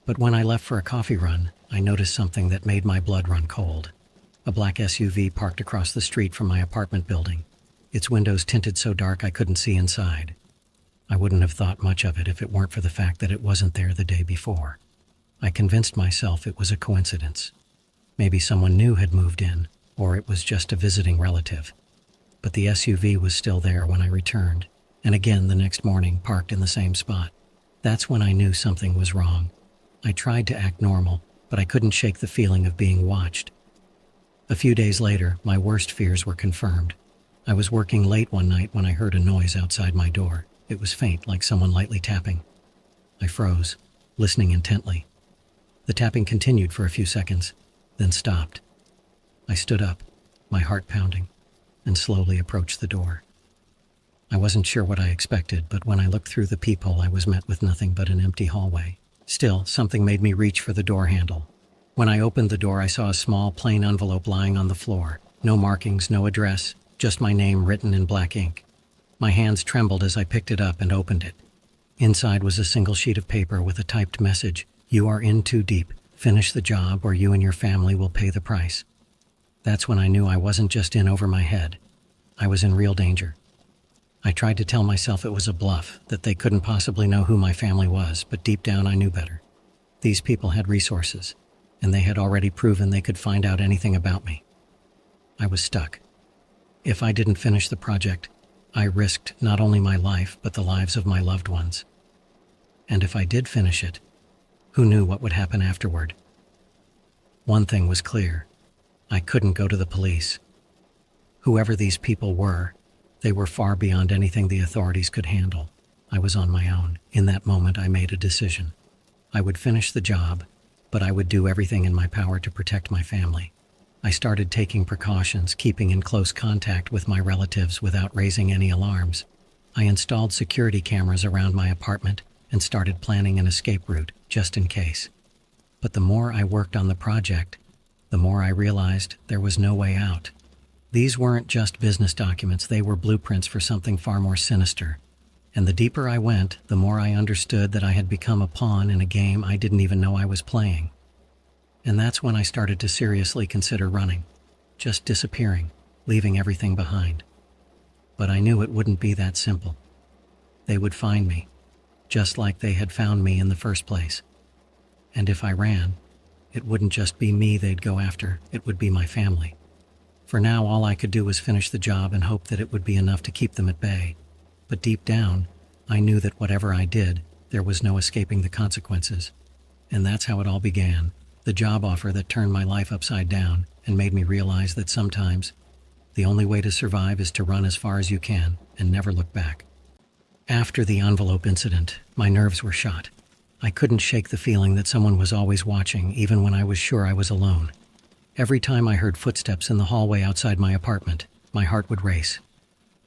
But when I left for a coffee run, I noticed something that made my blood run cold. A black SUV parked across the street from my apartment building. Its windows tinted so dark I couldn't see inside. I wouldn't have thought much of it if it weren't for the fact that it wasn't there the day before. I convinced myself it was a coincidence. Maybe someone new had moved in, or it was just a visiting relative. But the SUV was still there when I returned, and again the next morning parked in the same spot. That's when I knew something was wrong. I tried to act normal, but I couldn't shake the feeling of being watched. A few days later, my worst fears were confirmed. I was working late one night when I heard a noise outside my door. It was faint, like someone lightly tapping. I froze, listening intently. The tapping continued for a few seconds, then stopped. I stood up, my heart pounding, and slowly approached the door. I wasn't sure what I expected, but when I looked through the peephole, I was met with nothing but an empty hallway. Still, something made me reach for the door handle. When I opened the door, I saw a small, plain envelope lying on the floor. No markings, no address, just my name written in black ink. My hands trembled as I picked it up and opened it. Inside was a single sheet of paper with a typed message: "You are in too deep. Finish the job or you and your family will pay the price." That's when I knew I wasn't just in over my head. I was in real danger. I tried to tell myself it was a bluff, that they couldn't possibly know who my family was, but deep down I knew better. These people had resources, and they had already proven they could find out anything about me. I was stuck. If I didn't finish the project, I risked not only my life, but the lives of my loved ones. And if I did finish it, who knew what would happen afterward? One thing was clear. I couldn't go to the police. Whoever these people were, they were far beyond anything the authorities could handle. I was on my own. In that moment, I made a decision. I would finish the job, but I would do everything in my power to protect my family. I started taking precautions, keeping in close contact with my relatives without raising any alarms. I installed security cameras around my apartment and started planning an escape route, just in case. But the more I worked on the project, the more I realized there was no way out. These weren't just business documents, they were blueprints for something far more sinister. And the deeper I went, the more I understood that I had become a pawn in a game I didn't even know I was playing. And that's when I started to seriously consider running, just disappearing, leaving everything behind. But I knew it wouldn't be that simple. They would find me, just like they had found me in the first place. And if I ran, it wouldn't just be me they'd go after, it would be my family. For now, all I could do was finish the job and hope that it would be enough to keep them at bay. But deep down, I knew that whatever I did, there was no escaping the consequences. And that's how it all began, the job offer that turned my life upside down and made me realize that sometimes the only way to survive is to run as far as you can and never look back. After the envelope incident, my nerves were shot. I couldn't shake the feeling that someone was always watching, even when I was sure I was alone. Every time I heard footsteps in the hallway outside my apartment, my heart would race.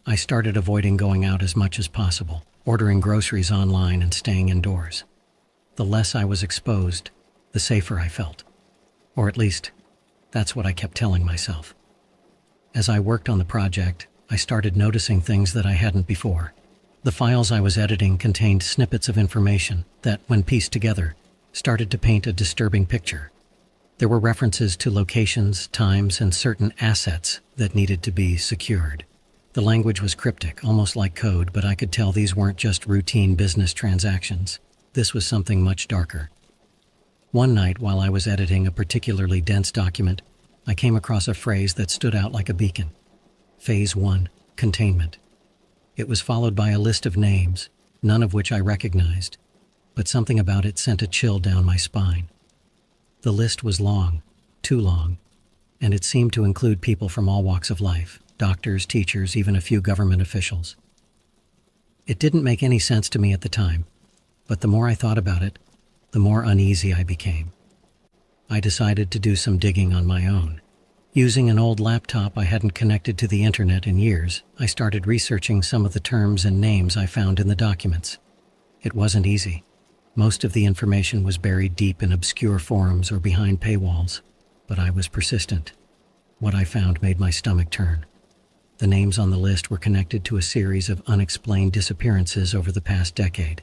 I started avoiding going out as much as possible, ordering groceries online and staying indoors. The less I was exposed, the safer I felt. Or at least, that's what I kept telling myself. As I worked on the project, I started noticing things that I hadn't before. The files I was editing contained snippets of information that, when pieced together, started to paint a disturbing picture. There were references to locations, times, and certain assets that needed to be secured. The language was cryptic, almost like code, but I could tell these weren't just routine business transactions. This was something much darker. One night, while I was editing a particularly dense document, I came across a phrase that stood out like a beacon. Phase 1, containment. It was followed by a list of names, none of which I recognized, but something about it sent a chill down my spine. The list was long, too long, and it seemed to include people from all walks of life, doctors, teachers, even a few government officials. It didn't make any sense to me at the time, but the more I thought about it, the more uneasy I became. I decided to do some digging on my own. Using an old laptop I hadn't connected to the internet in years, I started researching some of the terms and names I found in the documents. It wasn't easy. Most of the information was buried deep in obscure forums or behind paywalls, but I was persistent. What I found made my stomach turn. The names on the list were connected to a series of unexplained disappearances over the past decade.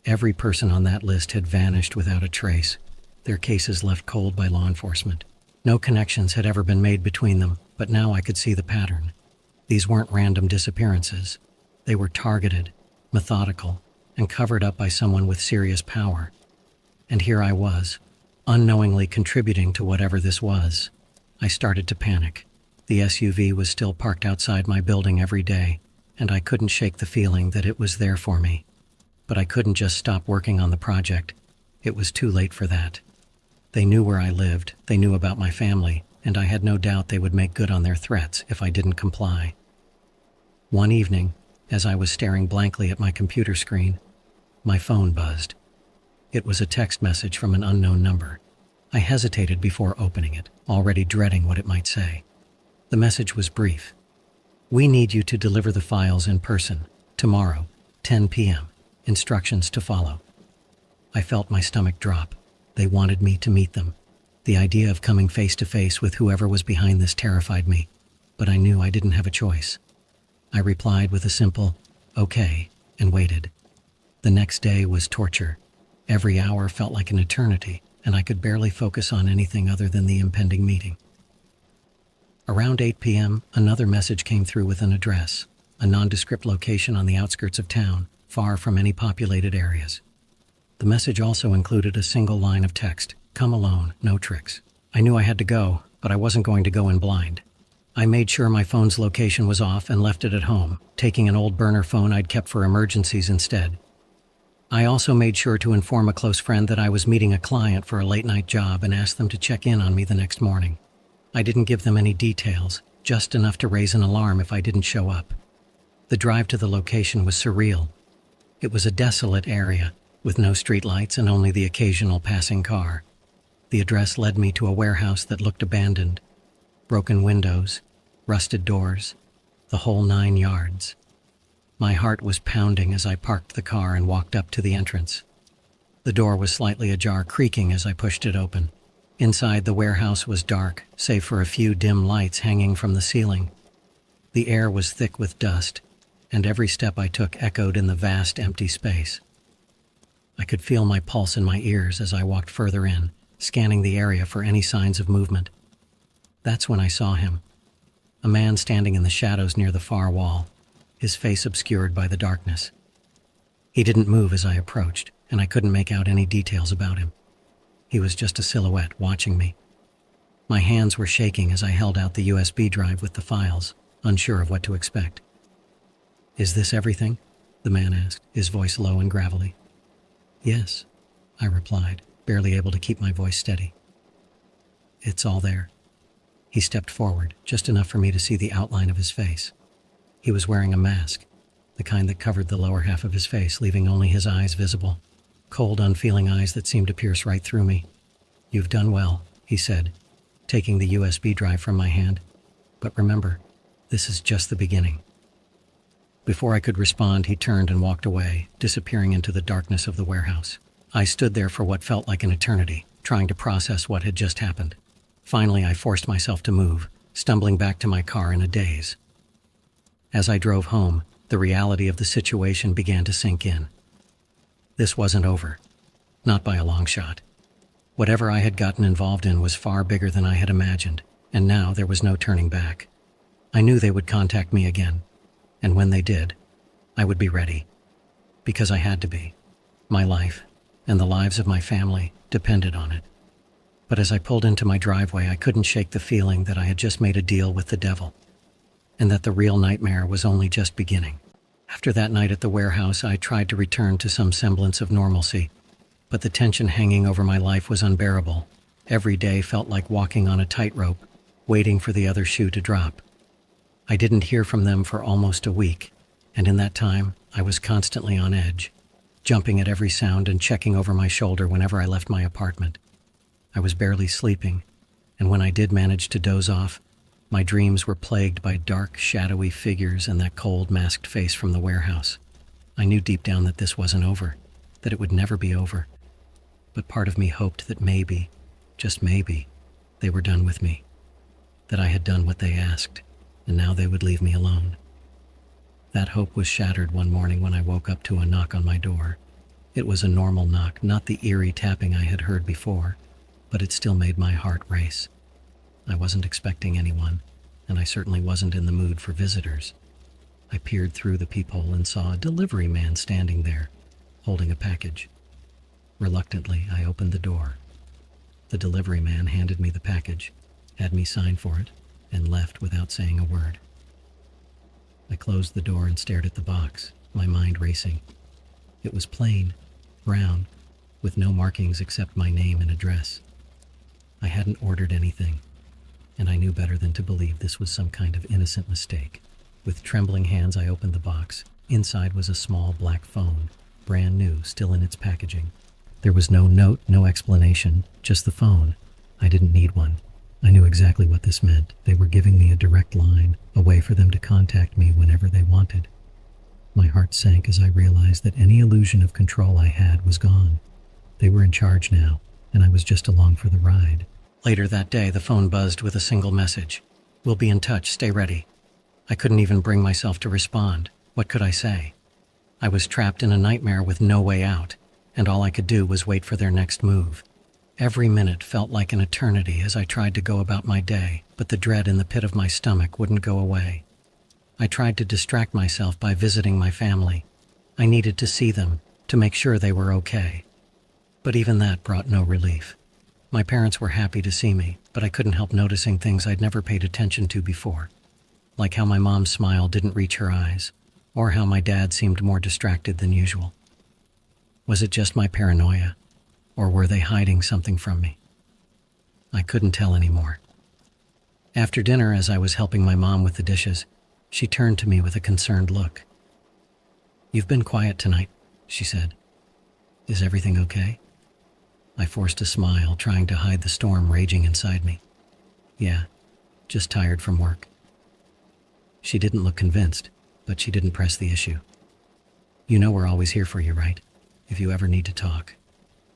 Every person on that list had vanished without a trace, their cases left cold by law enforcement. No connections had ever been made between them, but now I could see the pattern. These weren't random disappearances. They were targeted, methodical, and covered up by someone with serious power. And here I was, unknowingly contributing to whatever this was. I started to panic. The SUV was still parked outside my building every day, and I couldn't shake the feeling that it was there for me. But I couldn't just stop working on the project. It was too late for that. They knew where I lived, they knew about my family, and I had no doubt they would make good on their threats if I didn't comply. One evening, as I was staring blankly at my computer screen, my phone buzzed. It was a text message from an unknown number. I hesitated before opening it, already dreading what it might say. The message was brief. "We need you to deliver the files in person, tomorrow, 10 p.m. Instructions to follow." I felt my stomach drop. They wanted me to meet them. The idea of coming face to face with whoever was behind this terrified me, but I knew I didn't have a choice. I replied with a simple, "Okay," and waited. The next day was torture. Every hour felt like an eternity, and I could barely focus on anything other than the impending meeting. Around 8 p.m., another message came through with an address, a nondescript location on the outskirts of town, far from any populated areas. The message also included a single line of text, "Come alone, no tricks." I knew I had to go, but I wasn't going to go in blind. I made sure my phone's location was off and left it at home, taking an old burner phone I'd kept for emergencies instead. I also made sure to inform a close friend that I was meeting a client for a late-night job and asked them to check in on me the next morning. I didn't give them any details, just enough to raise an alarm if I didn't show up. The drive to the location was surreal. It was a desolate area, with no streetlights and only the occasional passing car. The address led me to a warehouse that looked abandoned. Broken windows, rusted doors, the whole 9 yards. My heart was pounding as I parked the car and walked up to the entrance. The door was slightly ajar, creaking as I pushed it open. Inside, the warehouse was dark, save for a few dim lights hanging from the ceiling. The air was thick with dust, and every step I took echoed in the vast, empty space. I could feel my pulse in my ears as I walked further in, scanning the area for any signs of movement. That's when I saw him. A man standing in the shadows near the far wall, his face obscured by the darkness. He didn't move as I approached, and I couldn't make out any details about him. He was just a silhouette watching me. My hands were shaking as I held out the USB drive with the files, unsure of what to expect. "Is this everything?" the man asked, his voice low and gravelly. "Yes," I replied, barely able to keep my voice steady. "It's all there." He stepped forward, just enough for me to see the outline of his face. He was wearing a mask, the kind that covered the lower half of his face, leaving only his eyes visible. Cold, unfeeling eyes that seemed to pierce right through me. "You've done well," he said, taking the USB drive from my hand. "But remember, this is just the beginning." Before I could respond, he turned and walked away, disappearing into the darkness of the warehouse. I stood there for what felt like an eternity, trying to process what had just happened. Finally, I forced myself to move, stumbling back to my car in a daze. As I drove home, the reality of the situation began to sink in. This wasn't over. Not by a long shot. Whatever I had gotten involved in was far bigger than I had imagined, and now there was no turning back. I knew they would contact me again, and when they did, I would be ready. Because I had to be. My life, and the lives of my family, depended on it. But as I pulled into my driveway, I couldn't shake the feeling that I had just made a deal with the devil, and that the real nightmare was only just beginning. After that night at the warehouse, I tried to return to some semblance of normalcy, but the tension hanging over my life was unbearable. Every day felt like walking on a tightrope, waiting for the other shoe to drop. I didn't hear from them for almost a week, and in that time, I was constantly on edge, jumping at every sound and checking over my shoulder whenever I left my apartment. I was barely sleeping, and when I did manage to doze off, my dreams were plagued by dark, shadowy figures and that cold, masked face from the warehouse. I knew deep down that this wasn't over, that it would never be over. But part of me hoped that maybe, just maybe, they were done with me. That I had done what they asked, and now they would leave me alone. That hope was shattered one morning when I woke up to a knock on my door. It was a normal knock, not the eerie tapping I had heard before, but it still made my heart race. I wasn't expecting anyone, and I certainly wasn't in the mood for visitors. I peered through the peephole and saw a delivery man standing there, holding a package. Reluctantly, I opened the door. The delivery man handed me the package, had me sign for it, and left without saying a word. I closed the door and stared at the box, my mind racing. It was plain, brown, with no markings except my name and address. I hadn't ordered anything, and I knew better than to believe this was some kind of innocent mistake. With trembling hands, I opened the box. Inside was a small black phone, brand new, still in its packaging. There was no note, no explanation, just the phone. I didn't need one. I knew exactly what this meant. They were giving me a direct line, a way for them to contact me whenever they wanted. My heart sank as I realized that any illusion of control I had was gone. They were in charge now, and I was just along for the ride. Later that day, the phone buzzed with a single message. "We'll be in touch, stay ready." I couldn't even bring myself to respond. What could I say? I was trapped in a nightmare with no way out, and all I could do was wait for their next move. Every minute felt like an eternity as I tried to go about my day, but the dread in the pit of my stomach wouldn't go away. I tried to distract myself by visiting my family. I needed to see them, to make sure they were okay. But even that brought no relief. My parents were happy to see me, but I couldn't help noticing things I'd never paid attention to before. Like how my mom's smile didn't reach her eyes, or how my dad seemed more distracted than usual. Was it just my paranoia, or were they hiding something from me? I couldn't tell anymore. After dinner, as I was helping my mom with the dishes, she turned to me with a concerned look. "You've been quiet tonight," she said. "Is everything okay?" I forced a smile, trying to hide the storm raging inside me. "Yeah, just tired from work." She didn't look convinced, but she didn't press the issue. "You know we're always here for you, right? If you ever need to talk."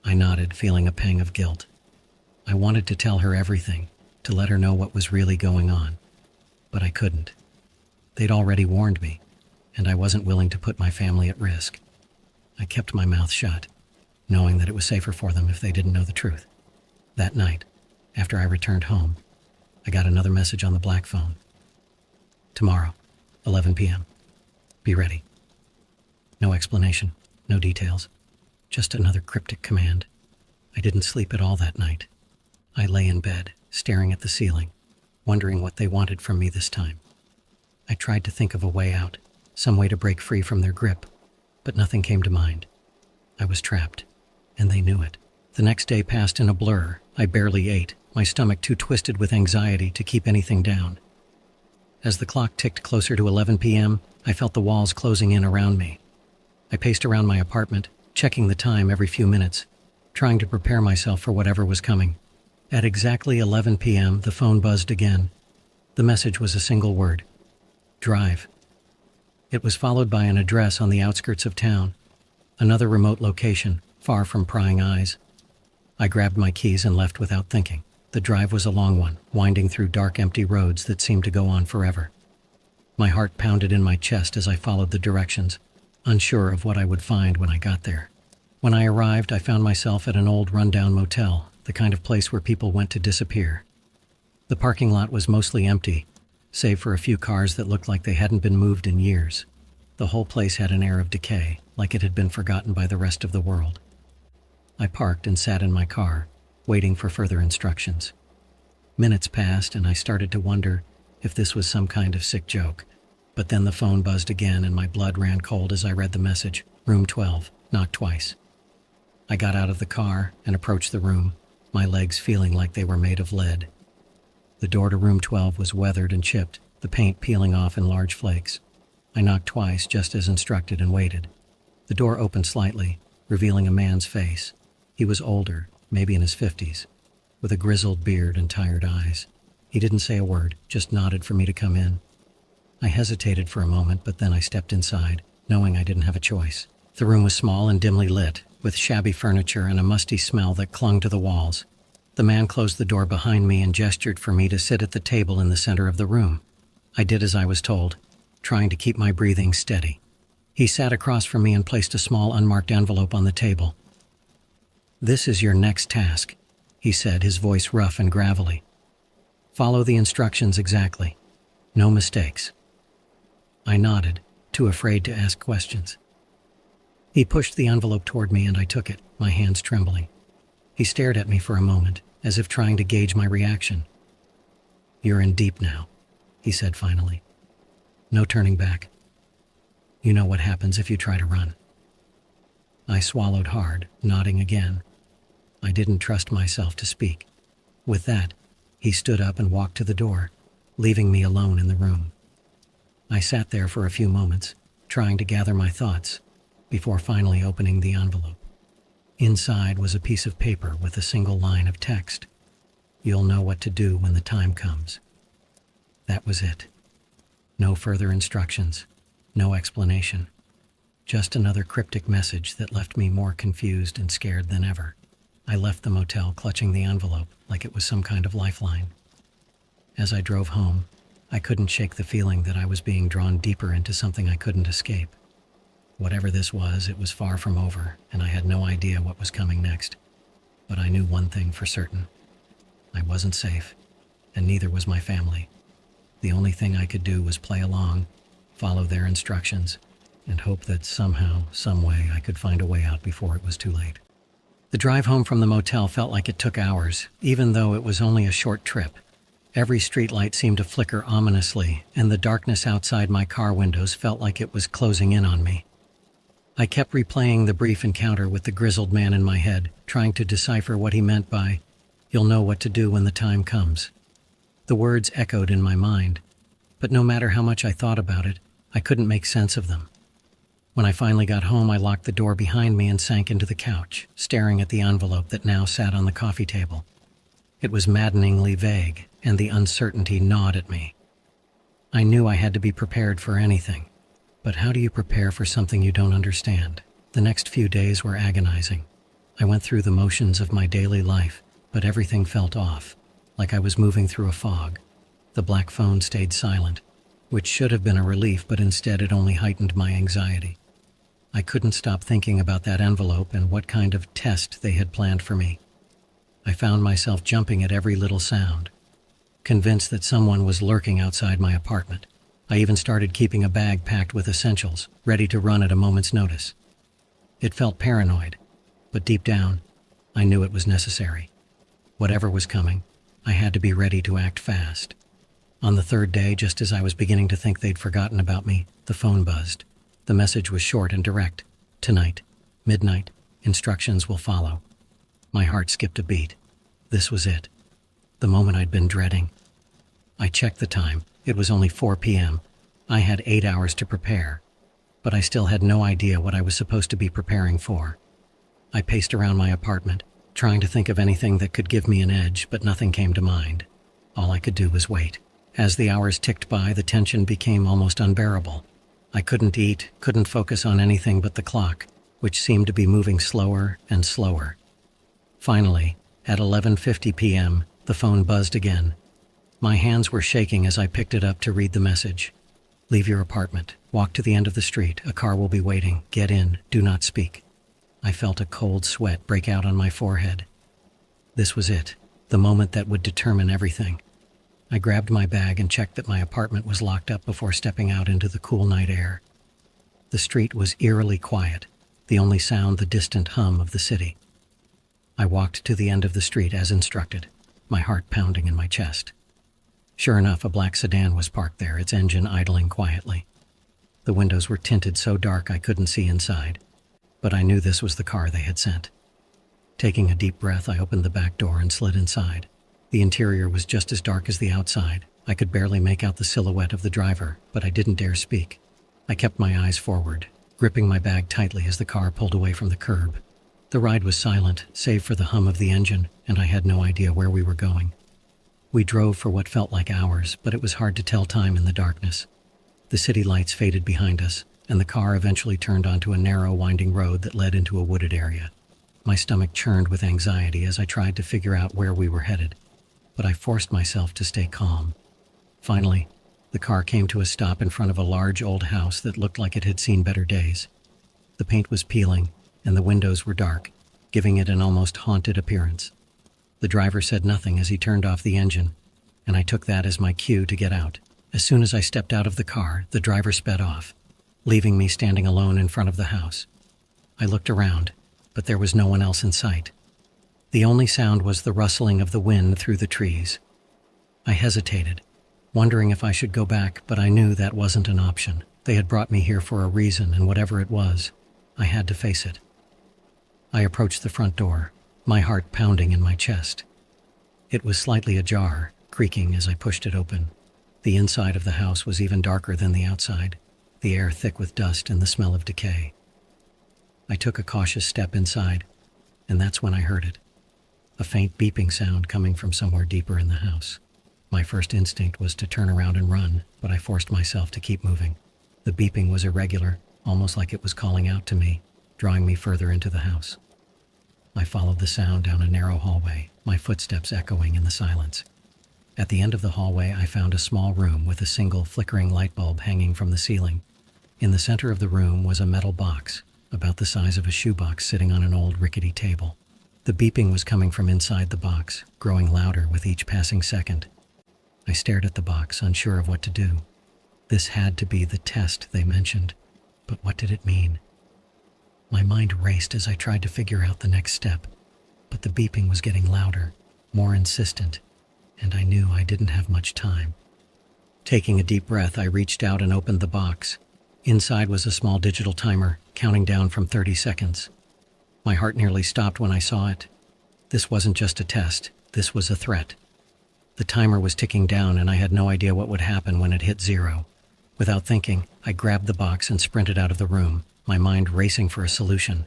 I nodded, feeling a pang of guilt. I wanted to tell her everything, to let her know what was really going on, but I couldn't. They'd already warned me, and I wasn't willing to put my family at risk. I kept my mouth shut, knowing that it was safer for them if they didn't know the truth. That night, after I returned home, I got another message on the black phone. "Tomorrow, 11 p.m. Be ready." No explanation, no details, just another cryptic command. I didn't sleep at all that night. I lay in bed, staring at the ceiling, wondering what they wanted from me this time. I tried to think of a way out, some way to break free from their grip, but nothing came to mind. I was trapped, and they knew it. The next day passed in a blur. I barely ate, my stomach too twisted with anxiety to keep anything down. As the clock ticked closer to 11 p.m., I felt the walls closing in around me. I paced around my apartment, checking the time every few minutes, trying to prepare myself for whatever was coming. At exactly 11 p.m., the phone buzzed again. The message was a single word: drive. It was followed by an address on the outskirts of town, another remote location, far from prying eyes. I grabbed my keys and left without thinking. The drive was a long one, winding through dark, empty roads that seemed to go on forever. My heart pounded in my chest as I followed the directions, unsure of what I would find when I got there. When I arrived, I found myself at an old rundown motel, the kind of place where people went to disappear. The parking lot was mostly empty, save for a few cars that looked like they hadn't been moved in years. The whole place had an air of decay, like it had been forgotten by the rest of the world. I parked and sat in my car, waiting for further instructions. Minutes passed and I started to wonder if this was some kind of sick joke. But then the phone buzzed again and my blood ran cold as I read the message. Room 12, knock twice. I got out of the car and approached the room, my legs feeling like they were made of lead. The door to room 12 was weathered and chipped, the paint peeling off in large flakes. I knocked twice just as instructed and waited. The door opened slightly, revealing a man's face. He was older, maybe in his 50s, with a grizzled beard and tired eyes. He didn't say a word, just nodded for me to come in. I hesitated for a moment, but then I stepped inside, knowing I didn't have a choice. The room was small and dimly lit, with shabby furniture and a musty smell that clung to the walls. The man closed the door behind me and gestured for me to sit at the table in the center of the room. I did as I was told, trying to keep my breathing steady. He sat across from me and placed a small unmarked envelope on the table. "This is your next task," he said, his voice rough and gravelly. "Follow the instructions exactly. No mistakes." I nodded, too afraid to ask questions. He pushed the envelope toward me and I took it, my hands trembling. He stared at me for a moment, as if trying to gauge my reaction. "You're in deep now," he said finally. "No turning back. You know what happens if you try to run." I swallowed hard, nodding again. I didn't trust myself to speak. With that, he stood up and walked to the door, leaving me alone in the room. I sat there for a few moments, trying to gather my thoughts, before finally opening the envelope. Inside was a piece of paper with a single line of text. "You'll know what to do when the time comes." That was it. No further instructions, no explanation. Just another cryptic message that left me more confused and scared than ever. I left the motel clutching the envelope like it was some kind of lifeline. As I drove home, I couldn't shake the feeling that I was being drawn deeper into something I couldn't escape. Whatever this was, it was far from over, and I had no idea what was coming next. But I knew one thing for certain. I wasn't safe, and neither was my family. The only thing I could do was play along, follow their instructions, and hope that somehow, some way, I could find a way out before it was too late. The drive home from the motel felt like it took hours, even though it was only a short trip. Every streetlight seemed to flicker ominously, and the darkness outside my car windows felt like it was closing in on me. I kept replaying the brief encounter with the grizzled man in my head, trying to decipher what he meant by, "You'll know what to do when the time comes." The words echoed in my mind, but no matter how much I thought about it, I couldn't make sense of them. When I finally got home, I locked the door behind me and sank into the couch, staring at the envelope that now sat on the coffee table. It was maddeningly vague, and the uncertainty gnawed at me. I knew I had to be prepared for anything, but how do you prepare for something you don't understand? The next few days were agonizing. I went through the motions of my daily life, but everything felt off, like I was moving through a fog. The black phone stayed silent, which should have been a relief, but instead it only heightened my anxiety. I couldn't stop thinking about that envelope and what kind of test they had planned for me. I found myself jumping at every little sound, convinced that someone was lurking outside my apartment. I even started keeping a bag packed with essentials, ready to run at a moment's notice. It felt paranoid, but deep down, I knew it was necessary. Whatever was coming, I had to be ready to act fast. On the third day, just as I was beginning to think they'd forgotten about me, the phone buzzed. The message was short and direct. "Tonight, midnight, instructions will follow." My heart skipped a beat. This was it. The moment I'd been dreading. I checked the time. It was only 4 p.m. I had 8 hours to prepare, but I still had no idea what I was supposed to be preparing for. I paced around my apartment, trying to think of anything that could give me an edge, but nothing came to mind. All I could do was wait. As the hours ticked by, the tension became almost unbearable. I couldn't eat, couldn't focus on anything but the clock. which seemed to be moving slower and slower. Finally, at 11:50 p.m., the phone buzzed again. My hands were shaking as I picked it up to read the message. "Leave your apartment. Walk to the end of the street. A car will be waiting. Get in. Do not speak." I felt a cold sweat break out on my forehead. This was it, the moment that would determine everything. I grabbed my bag and checked that my apartment was locked up before stepping out into the cool night air. The street was eerily quiet, the only sound the distant hum of the city. I walked to the end of the street as instructed, my heart pounding in my chest. Sure enough, a black sedan was parked there, its engine idling quietly. The windows were tinted so dark I couldn't see inside, but I knew this was the car they had sent. Taking a deep breath, I opened the back door and slid inside. The interior was just as dark as the outside. I could barely make out the silhouette of the driver, but I didn't dare speak. I kept my eyes forward, gripping my bag tightly as the car pulled away from the curb. The ride was silent, save for the hum of the engine, and I had no idea where we were going. We drove for what felt like hours, but it was hard to tell time in the darkness. The city lights faded behind us, and the car eventually turned onto a narrow, winding road that led into a wooded area. My stomach churned with anxiety as I tried to figure out where we were headed, but I forced myself to stay calm. Finally, the car came to a stop in front of a large old house that looked like it had seen better days. The paint was peeling, and the windows were dark, giving it an almost haunted appearance. The driver said nothing as he turned off the engine, and I took that as my cue to get out. As soon as I stepped out of the car, the driver sped off, leaving me standing alone in front of the house. I looked around, but there was no one else in sight. The only sound was the rustling of the wind through the trees. I hesitated, wondering if I should go back, but I knew that wasn't an option. They had brought me here for a reason, and whatever it was, I had to face it. I approached the front door, my heart pounding in my chest. It was slightly ajar, creaking as I pushed it open. The inside of the house was even darker than the outside, the air thick with dust and the smell of decay. I took a cautious step inside, and that's when I heard it. A faint beeping sound coming from somewhere deeper in the house. My first instinct was to turn around and run, but I forced myself to keep moving. The beeping was irregular, almost like it was calling out to me, drawing me further into the house. I followed the sound down a narrow hallway, my footsteps echoing in the silence. At the end of the hallway, I found a small room with a single flickering light bulb hanging from the ceiling. In the center of the room was a metal box, about the size of a shoebox, sitting on an old rickety table. The beeping was coming from inside the box, growing louder with each passing second. I stared at the box, unsure of what to do. This had to be the test they mentioned, but what did it mean? My mind raced as I tried to figure out the next step, but the beeping was getting louder, more insistent, and I knew I didn't have much time. Taking a deep breath, I reached out and opened the box. Inside was a small digital timer, counting down from 30 seconds. My heart nearly stopped when I saw it. This wasn't just a test, this was a threat. The timer was ticking down, and I had no idea what would happen when it hit 0. Without thinking, I grabbed the box and sprinted out of the room, my mind racing for a solution.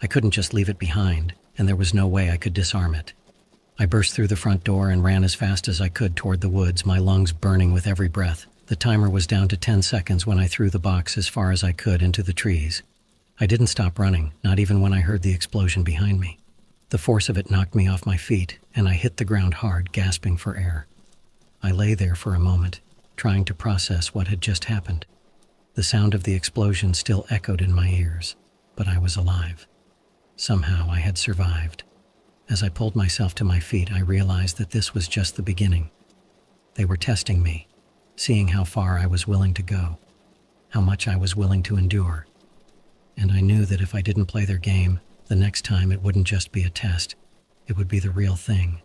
I couldn't just leave it behind, and there was no way I could disarm it. I burst through the front door and ran as fast as I could toward the woods, my lungs burning with every breath. The timer was down to 10 seconds when I threw the box as far as I could into the trees. I didn't stop running, not even when I heard the explosion behind me. The force of it knocked me off my feet, and I hit the ground hard, gasping for air. I lay there for a moment, trying to process what had just happened. The sound of the explosion still echoed in my ears, but I was alive. Somehow I had survived. As I pulled myself to my feet, I realized that this was just the beginning. They were testing me, seeing how far I was willing to go, how much I was willing to endure. And I knew that if I didn't play their game, the next time it wouldn't just be a test, it would be the real thing.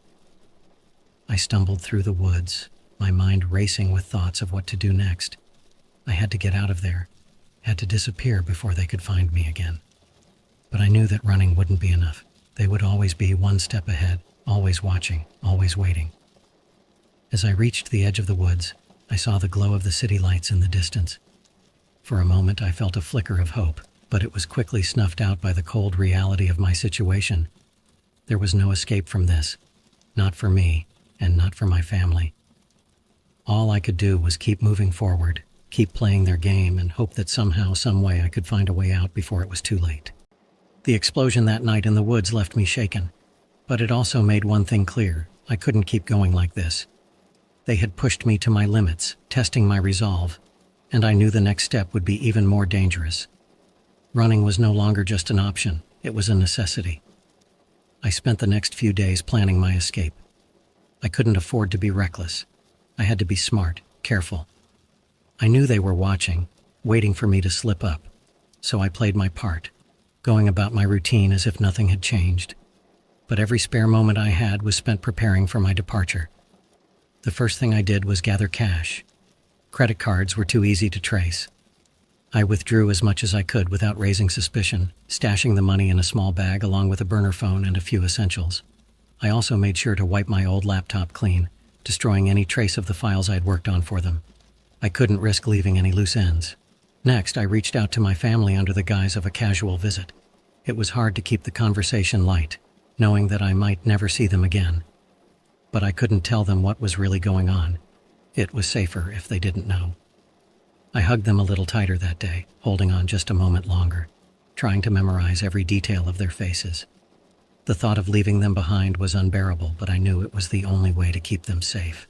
I stumbled through the woods, my mind racing with thoughts of what to do next. I had to get out of there, had to disappear before they could find me again. But I knew that running wouldn't be enough. They would always be one step ahead, always watching, always waiting. As I reached the edge of the woods, I saw the glow of the city lights in the distance. For a moment, I felt a flicker of hope, but it was quickly snuffed out by the cold reality of my situation. There was no escape from this, not for me, and not for my family. All I could do was keep moving forward, keep playing their game, and hope that somehow, some way I could find a way out before it was too late. The explosion that night in the woods left me shaken, but it also made one thing clear: I couldn't keep going like this. They had pushed me to my limits, testing my resolve, and I knew the next step would be even more dangerous. Running was no longer just an option, it was a necessity. I spent the next few days planning my escape. I couldn't afford to be reckless. I had to be smart, careful. I knew they were watching, waiting for me to slip up, so I played my part, going about my routine as if nothing had changed. But every spare moment I had was spent preparing for my departure. The first thing I did was gather cash. Credit cards were too easy to trace. I withdrew as much as I could without raising suspicion, stashing the money in a small bag along with a burner phone and a few essentials. I also made sure to wipe my old laptop clean, destroying any trace of the files I'd worked on for them. I couldn't risk leaving any loose ends. Next, I reached out to my family under the guise of a casual visit. It was hard to keep the conversation light, knowing that I might never see them again. But I couldn't tell them what was really going on. It was safer if they didn't know. I hugged them a little tighter that day, holding on just a moment longer, trying to memorize every detail of their faces. The thought of leaving them behind was unbearable, but I knew it was the only way to keep them safe.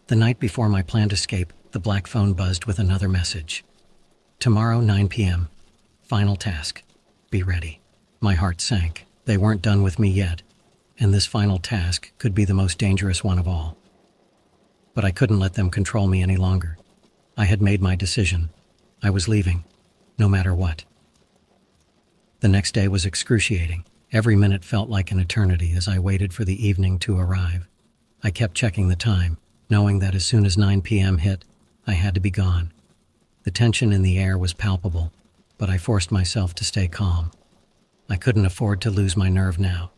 The night before my planned escape, the black phone buzzed with another message. Tomorrow, 9 p.m. Final task. Be ready. My heart sank. They weren't done with me yet, and this final task could be the most dangerous one of all. But I couldn't let them control me any longer. I had made my decision. I was leaving, no matter what. The next day was excruciating. Every minute felt like an eternity as I waited for the evening to arrive. I kept checking the time, knowing that as soon as 9 p.m. hit, I had to be gone. The tension in the air was palpable, but I forced myself to stay calm. I couldn't afford to lose my nerve now.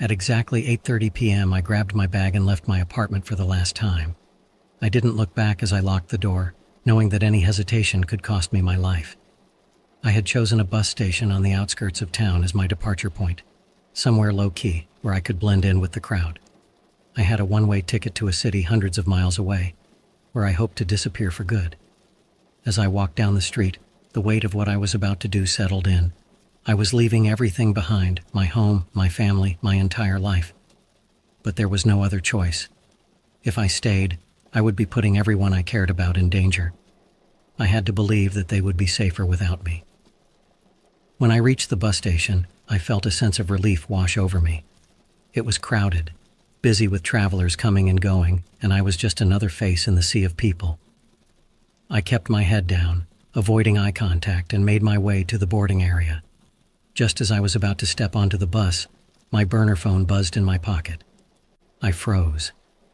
At exactly 8:30 p.m., I grabbed my bag and left my apartment for the last time. I didn't look back as I locked the door, knowing that any hesitation could cost me my life. I had chosen a bus station on the outskirts of town as my departure point, somewhere low-key where I could blend in with the crowd. I had a one-way ticket to a city hundreds of miles away, where I hoped to disappear for good. As I walked down the street, the weight of what I was about to do settled in. I was leaving everything behind: my home, my family, my entire life. But there was no other choice. If I stayed, I would be putting everyone I cared about in danger. I had to believe that they would be safer without me. When I reached the bus station, I felt a sense of relief wash over me. It was crowded, busy with travelers coming and going, and I was just another face in the sea of people. I kept my head down, avoiding eye contact, and made my way to the boarding area. Just as I was about to step onto the bus, my burner phone buzzed in my pocket. I froze,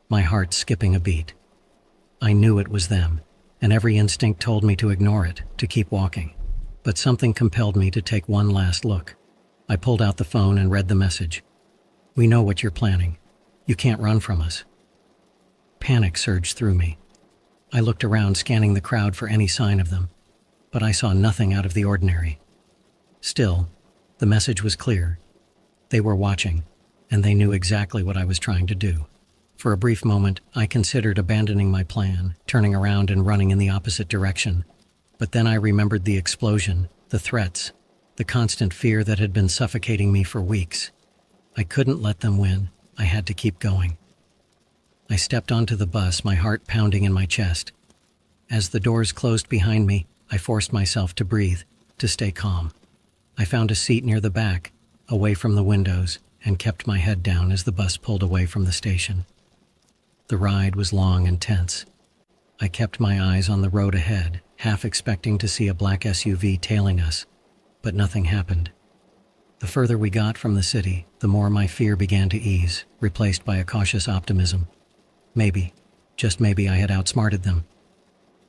my heart skipping a beat. I knew it was them, and every instinct told me to ignore it, to keep walking. But something compelled me to take one last look. I pulled out the phone and read the message. "We know what you're planning. You can't run from us." Panic surged through me. I looked around, scanning the crowd for any sign of them, but I saw nothing out of the ordinary. Still, the message was clear. They were watching, and they knew exactly what I was trying to do. For a brief moment, I considered abandoning my plan, turning around and running in the opposite direction. But then I remembered the explosion, the threats, the constant fear that had been suffocating me for weeks. I couldn't let them win. I had to keep going. I stepped onto the bus, my heart pounding in my chest. As the doors closed behind me, I forced myself to breathe, to stay calm. I found a seat near the back, away from the windows, and kept my head down as the bus pulled away from the station. The ride was long and tense. I kept my eyes on the road ahead, half expecting to see a black SUV tailing us, but nothing happened. The further we got from the city, the more my fear began to ease, replaced by a cautious optimism. Maybe, just maybe, I had outsmarted them.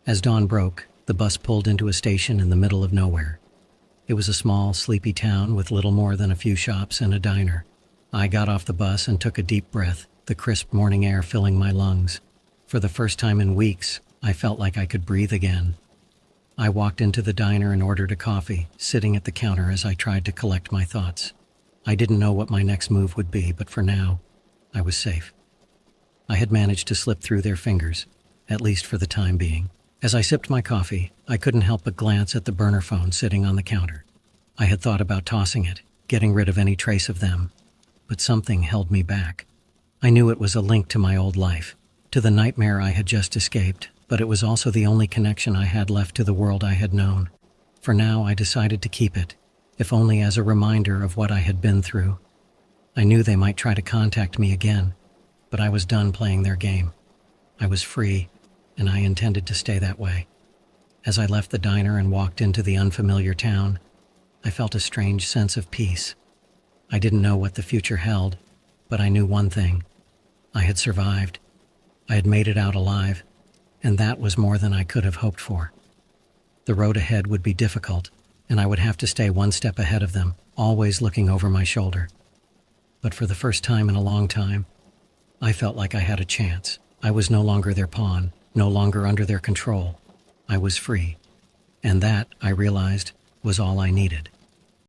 As dawn broke, the bus pulled into a station in the middle of nowhere. It was a small, sleepy town with little more than a few shops and a diner. I got off the bus and took a deep breath, the crisp morning air filling my lungs. For the first time in weeks, I felt like I could breathe again. I walked into the diner and ordered a coffee, sitting at the counter as I tried to collect my thoughts. I didn't know what my next move would be, but for now, I was safe. I had managed to slip through their fingers, at least for the time being. As I sipped my coffee, I couldn't help but glance at the burner phone sitting on the counter. I had thought about tossing it, getting rid of any trace of them, but something held me back. I knew it was a link to my old life, to the nightmare I had just escaped, but it was also the only connection I had left to the world I had known. For now, I decided to keep it, if only as a reminder of what I had been through. I knew they might try to contact me again, but I was done playing their game. I was free, and I intended to stay that way. As I left the diner and walked into the unfamiliar town, I felt a strange sense of peace. I didn't know what the future held, but I knew one thing. I had survived. I had made it out alive, and that was more than I could have hoped for. The road ahead would be difficult, and I would have to stay one step ahead of them, always looking over my shoulder. But for the first time in a long time, I felt like I had a chance. I was no longer their pawn, no longer under their control. I was free. And that, I realized, was all I needed.